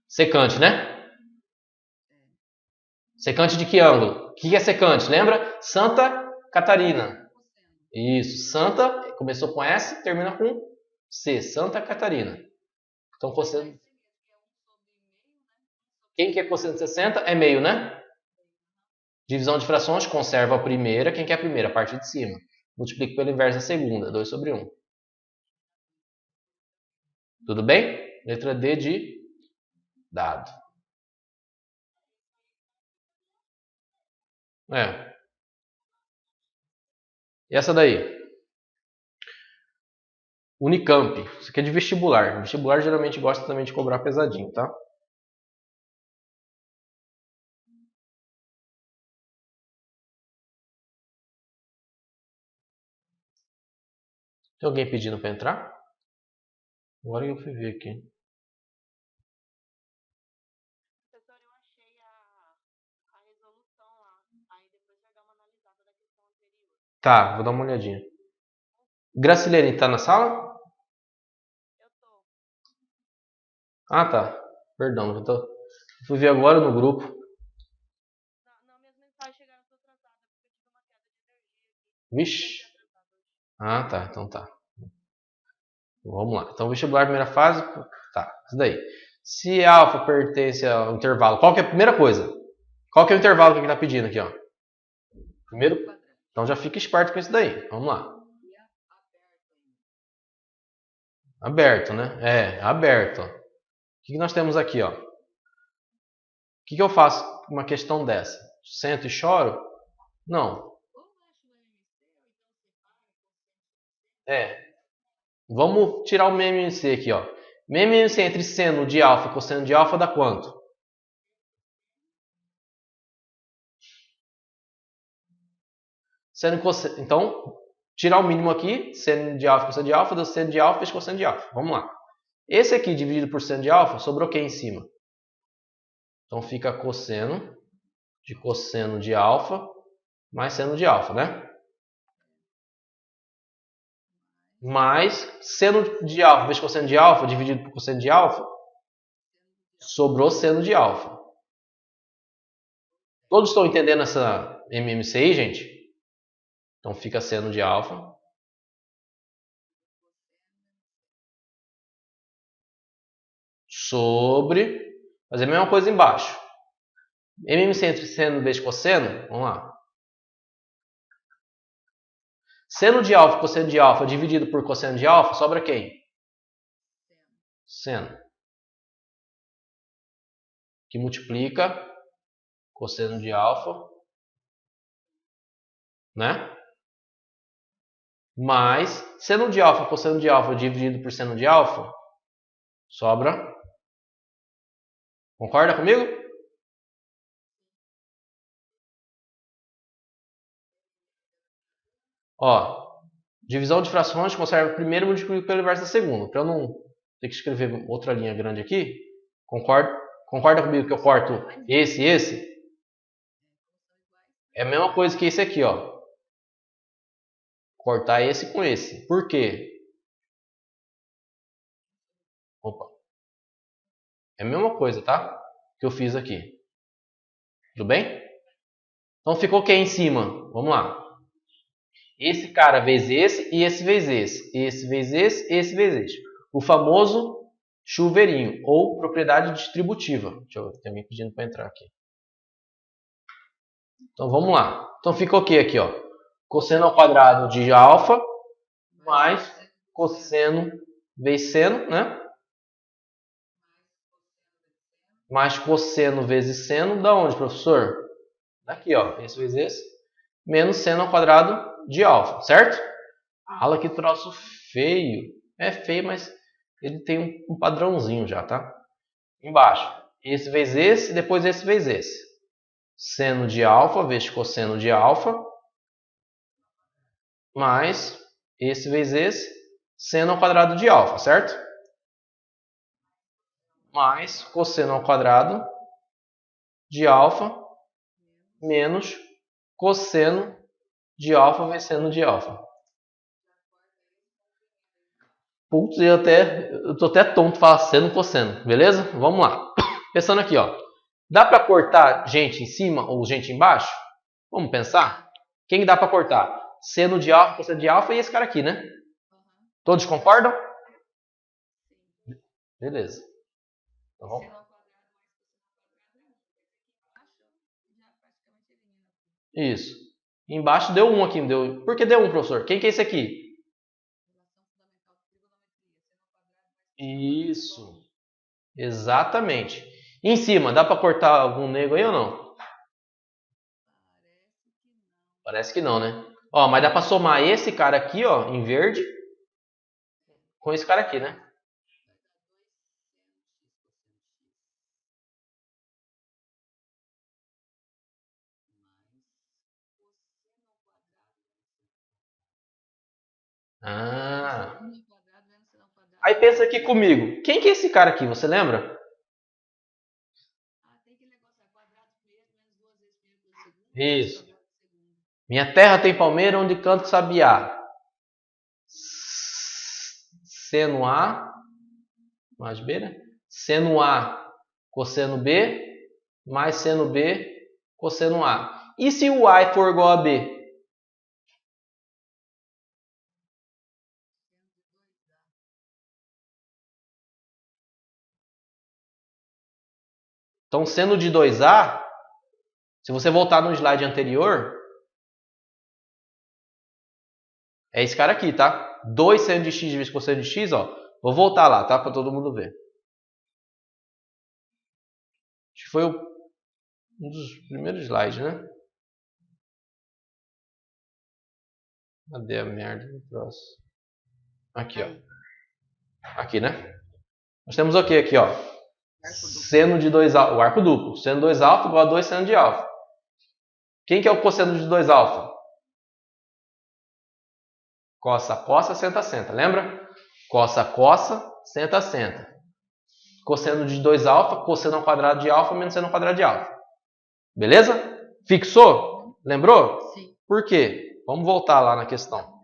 Secante, né? Secante de que ângulo? O que é secante? Lembra? Santa Catarina. Isso. Santa começou com S, termina com C. Santa Catarina. Então, cosseno... Quem que é cosseno de 60? É meio, né? Divisão de frações, conserva a primeira. Quem que é a primeira? A parte de cima. Multiplico pelo inverso da segunda. 2 sobre 1. Tudo bem? Letra D de dado. E essa daí? Unicamp. Isso aqui é de vestibular. Vestibular geralmente gosta também de cobrar pesadinho, tá? Tem alguém pedindo para entrar? Agora eu fui ver aqui. Professor, eu achei a resolução lá. Aí depois vai dar uma analisada da questão anterior. Tá, vou dar uma olhadinha. Gracilene, tá na sala? Eu tô. Ah, tá. Perdão, fui ver agora no grupo. Não, minhas mensagens chegaram atrasadas, porque eu tive uma queda de energia aqui. Vixe. Ah, tá. Então tá. Vamos lá. Então, vestibular, primeira fase. Tá, isso daí. Se alfa pertence ao intervalo, qual que é a primeira coisa? Qual que é o intervalo que ele está pedindo aqui, ó? Primeiro. Então já fica esperto com isso daí. Vamos lá. Aberto, né? É, aberto. Ó. O que nós temos aqui, ó? O que eu faço com uma questão dessa? Sento e choro? Não. Vamos tirar o MMC aqui, ó. MMC entre seno de alfa e cosseno de alfa dá quanto? Seno e cosseno. Então, tirar o mínimo aqui, seno de alfa e cosseno de alfa, deu seno de alfa vezes cosseno de alfa. Vamos lá. Esse aqui dividido por seno de alfa, sobrou quem em cima? Então fica cosseno de alfa mais seno de alfa, né? Mais seno de alfa vezes cosseno de alfa dividido por cosseno de alfa, sobrou seno de alfa. Todos estão entendendo essa MMC aí, gente? Então fica seno de alfa sobre... Fazer a mesma coisa embaixo. MMC entre seno vezes cosseno. Vamos lá. Seno de alfa, cosseno de alfa dividido por cosseno de alfa, sobra quem? Seno. Que multiplica cosseno de alfa, né? Mais seno de alfa, cosseno de alfa dividido por seno de alfa, sobra. Concorda comigo? Ó, divisão de frações, conserva o primeiro e multiplica pelo inverso da segunda. Para eu não ter que escrever outra linha grande aqui, concorda comigo que eu corto esse e esse? É a mesma coisa que esse aqui, ó. Cortar esse com esse. Por quê? Opa. É a mesma coisa, tá? Que eu fiz aqui. Tudo bem? Então ficou quem em cima? Vamos lá. Esse cara vezes esse e esse vezes esse. Esse vezes esse vezes esse. O famoso chuveirinho ou propriedade distributiva. Deixa eu ver, tem alguém pedindo para entrar aqui. Então vamos lá. Então ficou o que aqui, ó? Cosseno ao quadrado de alfa mais cosseno vezes seno, né? Mais cosseno vezes seno, da onde, professor? Daqui, ó, esse vezes esse, menos seno ao quadrado de alfa, certo? Fala que troço feio. É feio, mas ele tem um padrãozinho já, tá? Embaixo, esse vezes esse, depois esse vezes esse. Seno de alfa vezes cosseno de alfa, mais esse vezes esse, seno ao quadrado de alfa, certo? Mais cosseno ao quadrado de alfa menos cosseno de alfa vezes seno de alfa. Putz, eu tô até tonto falando seno cosseno, beleza? Vamos lá. Pensando aqui, ó. Dá para cortar gente em cima ou gente embaixo? Vamos pensar? Quem dá para cortar? Seno de alfa, cosseno de alfa e esse cara aqui, né? Todos concordam? Beleza. Então, vamos. Isso. Embaixo deu 1 aqui. Deu... Por que deu 1, professor? Quem que é esse aqui? Isso. Exatamente. E em cima, dá para cortar algum nego aí ou não? Parece que não, né? Ó, mas dá para somar esse cara aqui, ó, em verde, com esse cara aqui, né? Ah. Aí pensa aqui comigo. Quem que é esse cara aqui? Você lembra? Isso. Minha terra tem palmeira onde canto sabiá. Seno A mais B, né? Seno A cosseno B mais seno B cosseno A. E se o A for igual a B? Então, seno de 2A, se você voltar no slide anterior, é esse cara aqui, tá? 2 seno de x vezes cosseno de x, ó. Vou voltar lá, tá? Para todo mundo ver. Acho que foi um dos primeiros slides, né? Cadê a merda do troço? Aqui, ó. Aqui, né? Nós temos o que aqui, ó? Seno de 2α, o arco duplo. Seno de 2α igual a 2 seno de alfa. Quem que é o cosseno de 2α? Cossa, cossa, senta, senta. Lembra? Cossa, cossa, senta, senta. Cosseno de 2α, cosseno ao quadrado de alfa menos seno ao quadrado de alfa. Beleza? Fixou? Lembrou? Sim. Por quê? Vamos voltar lá na questão.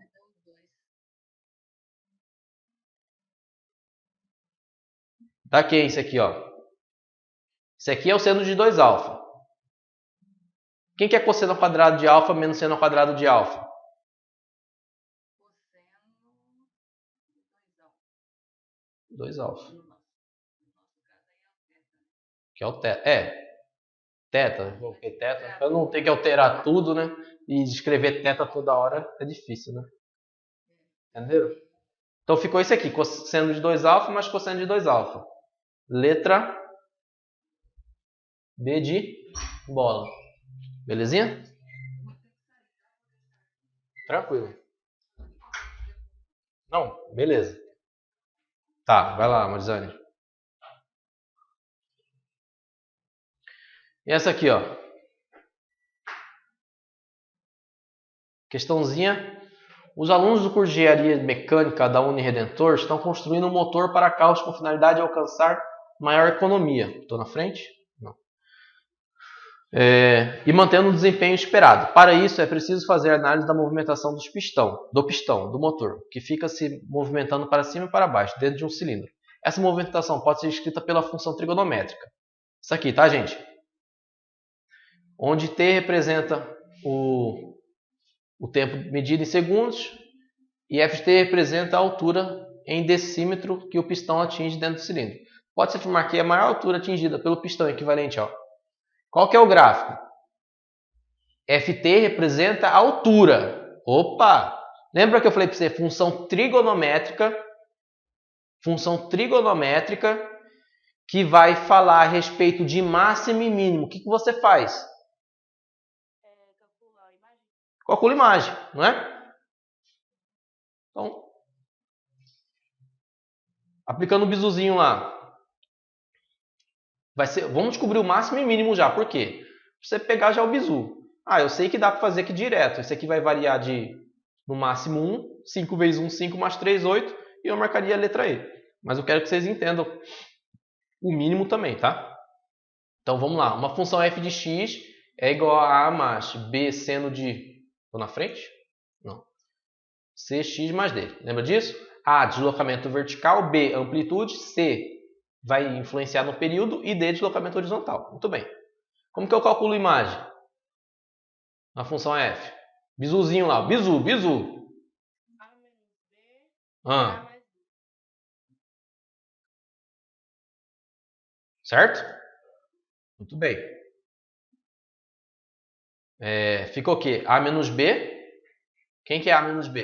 Tá quem esse aqui, ó? Esse aqui é o seno de 2α. Quem que é cosseno ao quadrado de alfa menos seno ao quadrado de alfa? 2α. Que é o θ. Θ. Coloquei θ. Para não ter que alterar tudo, né? E escrever θ toda hora é difícil, né? Entenderam? Então ficou isso aqui. Cosseno de 2α mais cosseno de 2α. Letra B de bola. Belezinha? Tranquilo. Não, beleza. Tá, vai lá, Marizane. E essa aqui, ó. Questãozinha. Os alunos do curso de Engenharia Mecânica da Uniredentor estão construindo um motor para carros com finalidade de alcançar maior economia. Estou na frente? Não. E mantendo o desempenho esperado. Para isso, é preciso fazer a análise da movimentação do pistão, do motor, que fica se movimentando para cima e para baixo, dentro de um cilindro. Essa movimentação pode ser descrita pela função trigonométrica. Isso aqui, tá, gente? Onde T representa o tempo medido em segundos e Ft representa a altura em decímetro que o pistão atinge dentro do cilindro. Pode-se afirmar que a maior altura atingida pelo pistão equivalente, ó. Qual que é o gráfico? Ft representa a altura. Opa! Lembra que eu falei para você função trigonométrica que vai falar a respeito de máximo e mínimo. O que você faz? Calcula a imagem, não é? Então, aplicando o bizuzinho lá, vamos descobrir o máximo e mínimo já. Por quê? Você pegar já o bizu. Eu sei que dá para fazer aqui direto. Esse aqui vai variar no máximo 1. 5 vezes 1, 5 mais 3, 8. E eu marcaria a letra E. Mas eu quero que vocês entendam o mínimo também, tá? Então, vamos lá. Uma função f de x é igual a mais b seno de... Estou na frente? Não. Cx mais d. Lembra disso? A, deslocamento vertical. B, amplitude. C, vai influenciar no período. E D, deslocamento horizontal. Muito bem. Como que eu calculo a imagem? Na função f. Bizuzinho lá. Bizu. A menos B. A mais B. Certo? Muito bem. Fica o quê? A menos B. Quem que é A menos B?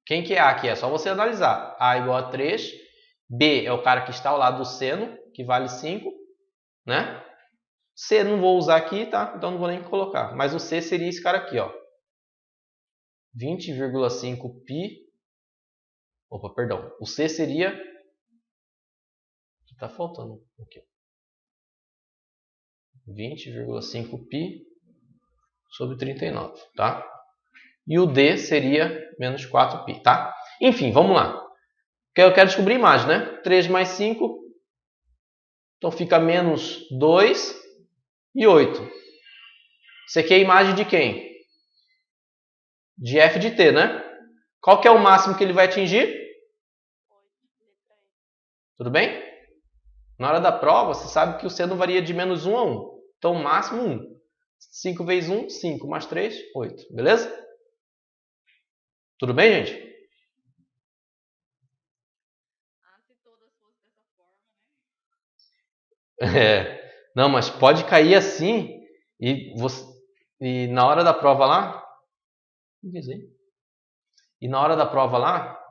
Quem que é A aqui? É só você analisar. A igual a 3. B é o cara que está ao lado do seno, que vale 5. Né? C não vou usar aqui, tá? Então não vou nem colocar. Mas o C seria esse cara aqui, ó. 20,5 π. Opa, perdão. O C seria... Tá faltando aqui. 20,5 π sobre 39, tá? E o D seria menos 4 π, tá? Enfim, vamos lá. Eu quero descobrir a imagem, né? 3 mais 5. Então fica menos 2 e 8. Isso aqui é a imagem de quem? De f de t, né? Qual que é o máximo que ele vai atingir? Tudo bem? Na hora da prova, você sabe que o seno varia de menos 1 a 1. Então, o máximo 1. 5 vezes 1, 5. Mais 3, 8. Beleza? Tudo bem, gente? Se todas fossem dessa forma, né? Não, mas pode cair assim e na hora da prova lá... E na hora da prova lá,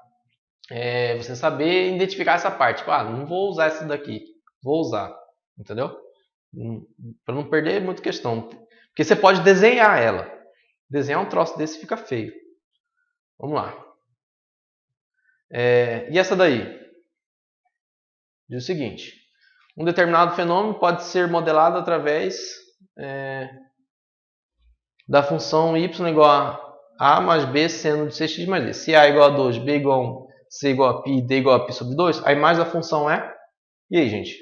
você saber identificar essa parte. Tipo, não vou usar essa daqui. Vou usar. Entendeu? Para não perder muita questão. Porque você pode desenhar ela. Desenhar um troço desse fica feio. Vamos lá. E essa daí? Diz o seguinte. Um determinado fenômeno pode ser modelado através da função y igual a mais b seno de cx mais d. Se a igual a 2, b igual a 1, c igual a π e d igual a π sobre 2, a imagem da função é... E aí, gente?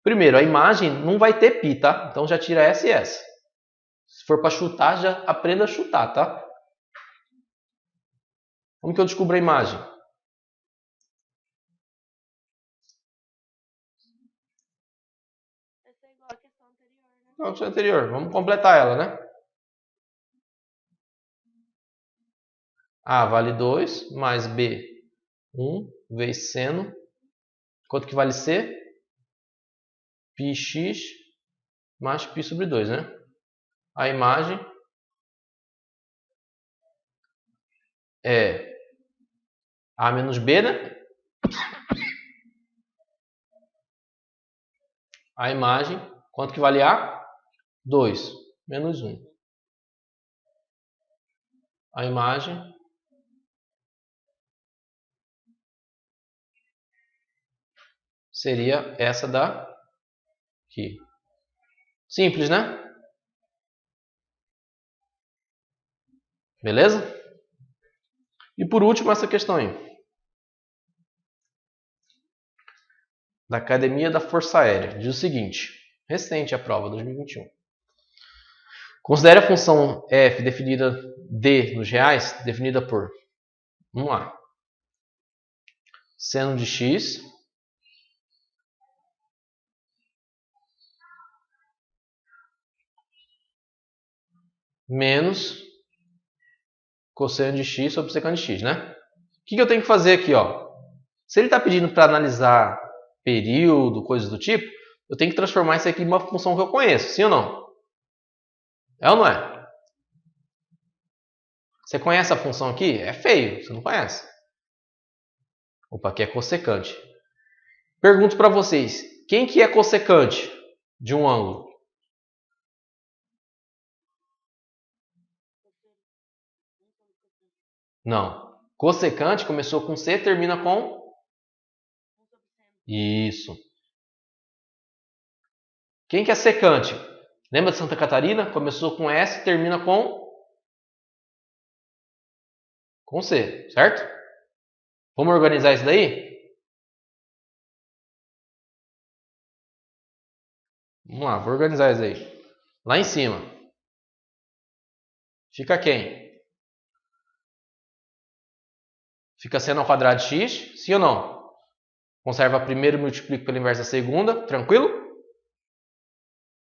Primeiro, a imagem não vai ter π, tá? Então já tira essa e essa. Se for para chutar, já aprenda a chutar, tá? Como que eu descubro a imagem? Essa é igual a questão anterior, né? Igual a questão anterior. Vamos completar ela, né? A vale 2, mais B 1 vezes seno. Quanto que vale C? πx mais π sobre 2, né? A imagem é A menos B, né? A imagem, quanto que vale A? 2 menos 1. A imagem seria essa daqui. Simples, né? Beleza? E por último, essa questão aí. Da Academia da Força Aérea. Diz o seguinte. Recente a prova, 2021. Considere a função f definida d nos reais, definida por, vamos lá, seno de x menos cosseno de x sobre secante de x, né? O que eu tenho que fazer aqui, ó? Se ele está pedindo para analisar período, coisas do tipo, eu tenho que transformar isso aqui em uma função que eu conheço, sim ou não? É ou não é? Você conhece a função aqui? É feio, você não conhece. Opa, aqui é cossecante. Pergunto para vocês, quem que é cossecante de um ângulo? Não. Cossecante começou com C, termina com? Isso. Quem que é secante? Lembra de Santa Catarina? Começou com S, termina com C, certo? Vamos organizar isso daí? Vamos lá, vou organizar isso aí. Lá em cima. Fica quem? Fica seno ao quadrado de x, sim ou não? Conserva a primeira e multiplico pela inversa da segunda, tranquilo?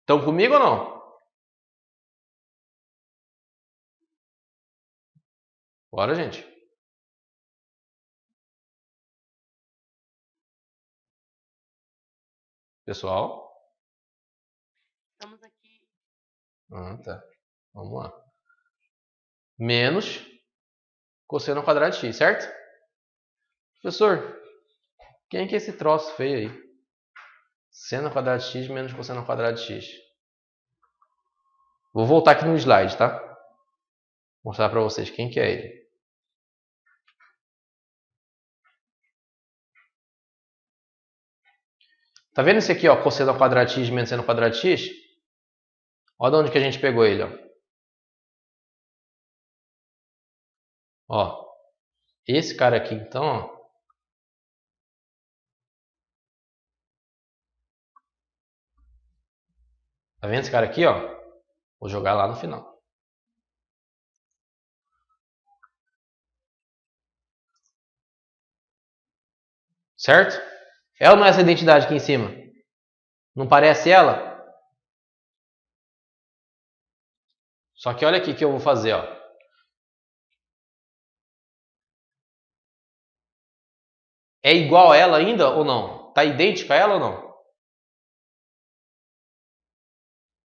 Estão comigo ou não? Bora, gente. Pessoal? Estamos aqui. Ah, tá. Vamos lá. Menos cosseno ao quadrado de x, certo? Professor, quem que é esse troço feio aí? Seno ao quadrado de x menos cosseno ao quadrado de x. Vou voltar aqui no slide, tá? Vou mostrar para vocês quem que é ele. Tá vendo esse aqui, ó, cosseno ao quadrado de x menos seno ao quadrado de x? Olha de onde que a gente pegou ele, ó. Ó, esse cara aqui, então, ó. Tá vendo esse cara aqui, ó? Vou jogar lá no final. Certo? É ou não é essa identidade aqui em cima? Não parece ela? Só que olha aqui o que eu vou fazer, ó. É igual a ela ainda ou não? Tá idêntica a ela ou não?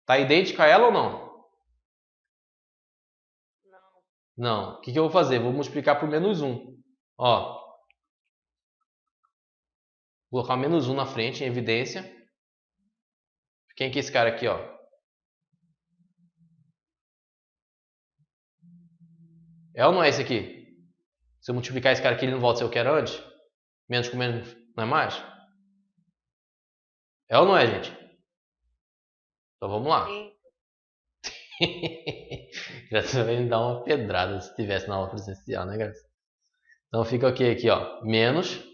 Tá idêntica a ela ou não? Não. Não. O que eu vou fazer? Vou multiplicar por menos 1. Ó. Vou colocar menos 1 na frente, em evidência. Quem que é esse cara aqui, ó? É ou não é esse aqui? Se eu multiplicar esse cara aqui, ele não volta a ser o que era antes? Menos com menos não é mais? É ou não é, gente? Então vamos lá. Graça vai me dar uma pedrada se tivesse na aula presencial, né, Graça? Então fica o que aqui, ó? Menos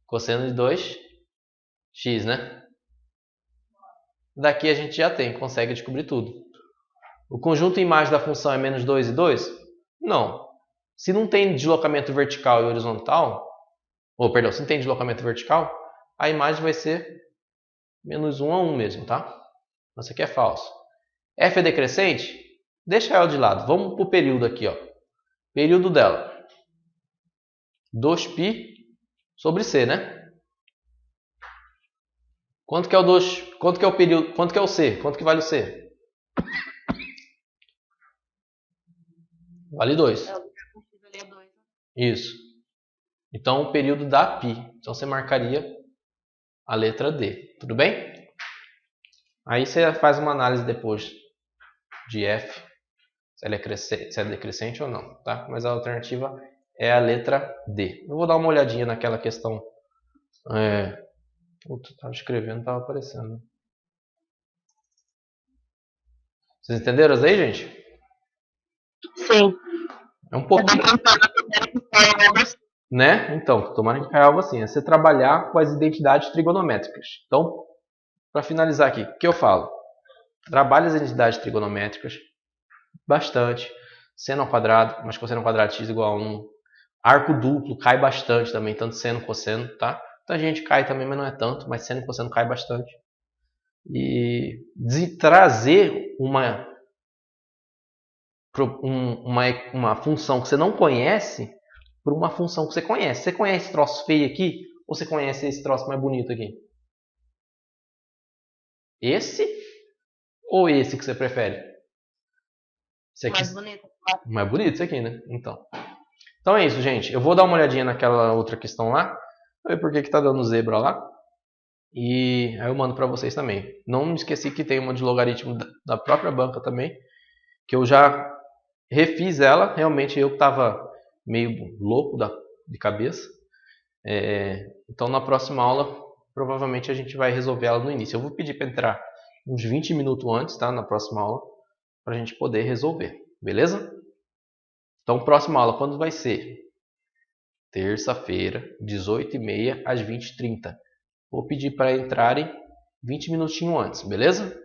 cosseno de 2x, né? Daqui a gente já tem, consegue descobrir tudo. O conjunto em imagem da função é menos 2 e 2? Não. Se não tem deslocamento vertical e horizontal, se não tem deslocamento vertical, a imagem vai ser menos 1 a 1 mesmo, tá? Isso aqui é falso. F é decrescente? Deixa ela de lado. Vamos para o período aqui, ó. Período dela. 2π sobre C, né? Quanto que é o 2? Quanto que é o período? Quanto que é o C? Quanto que vale o C? Vale 2. É, o que eu fiz ali é 2. Isso. Então, o período dá π. Então, você marcaria a letra D. Tudo bem? Aí você faz uma análise depois de F, se ela é decrescente ou não, tá? Mas a alternativa é a letra D. Eu vou dar uma olhadinha naquela questão. Estava escrevendo, estava aparecendo. Vocês entenderam aí, gente? Sim. É um pouquinho, né? Então, tomara que caia algo assim. É você trabalhar com as identidades trigonométricas. Então, para finalizar aqui, o que eu falo? Trabalhe as identidades trigonométricas bastante. Seno ao quadrado, mas cosseno ao quadrado x igual a 1. Arco duplo cai bastante também, tanto seno quanto cosseno, tá? Muita gente cai também, mas não é tanto, mas seno e cosseno cai bastante. E trazer uma função que você não conhece para uma função que você conhece. Você conhece esse troço feio aqui ou você conhece esse troço mais bonito aqui? Esse ou esse que você prefere? Esse aqui. Mais bonito. Mais bonito esse aqui, né? Então é isso, gente. Eu vou dar uma olhadinha naquela outra questão lá. Ver por que está dando zebra lá. E aí eu mando para vocês também. Não me esqueci que tem uma de logaritmo da própria banca também. Que eu já refiz ela. Realmente eu estava meio louco de cabeça. Então na próxima aula, provavelmente a gente vai resolver ela no início. Eu vou pedir para entrar uns 20 minutos antes, tá? Na próxima aula. Para a gente poder resolver. Beleza? Então, próxima aula, quando vai ser? Terça-feira, 18h30 às 20h30. Vou pedir para entrarem 20 minutinhos antes, beleza?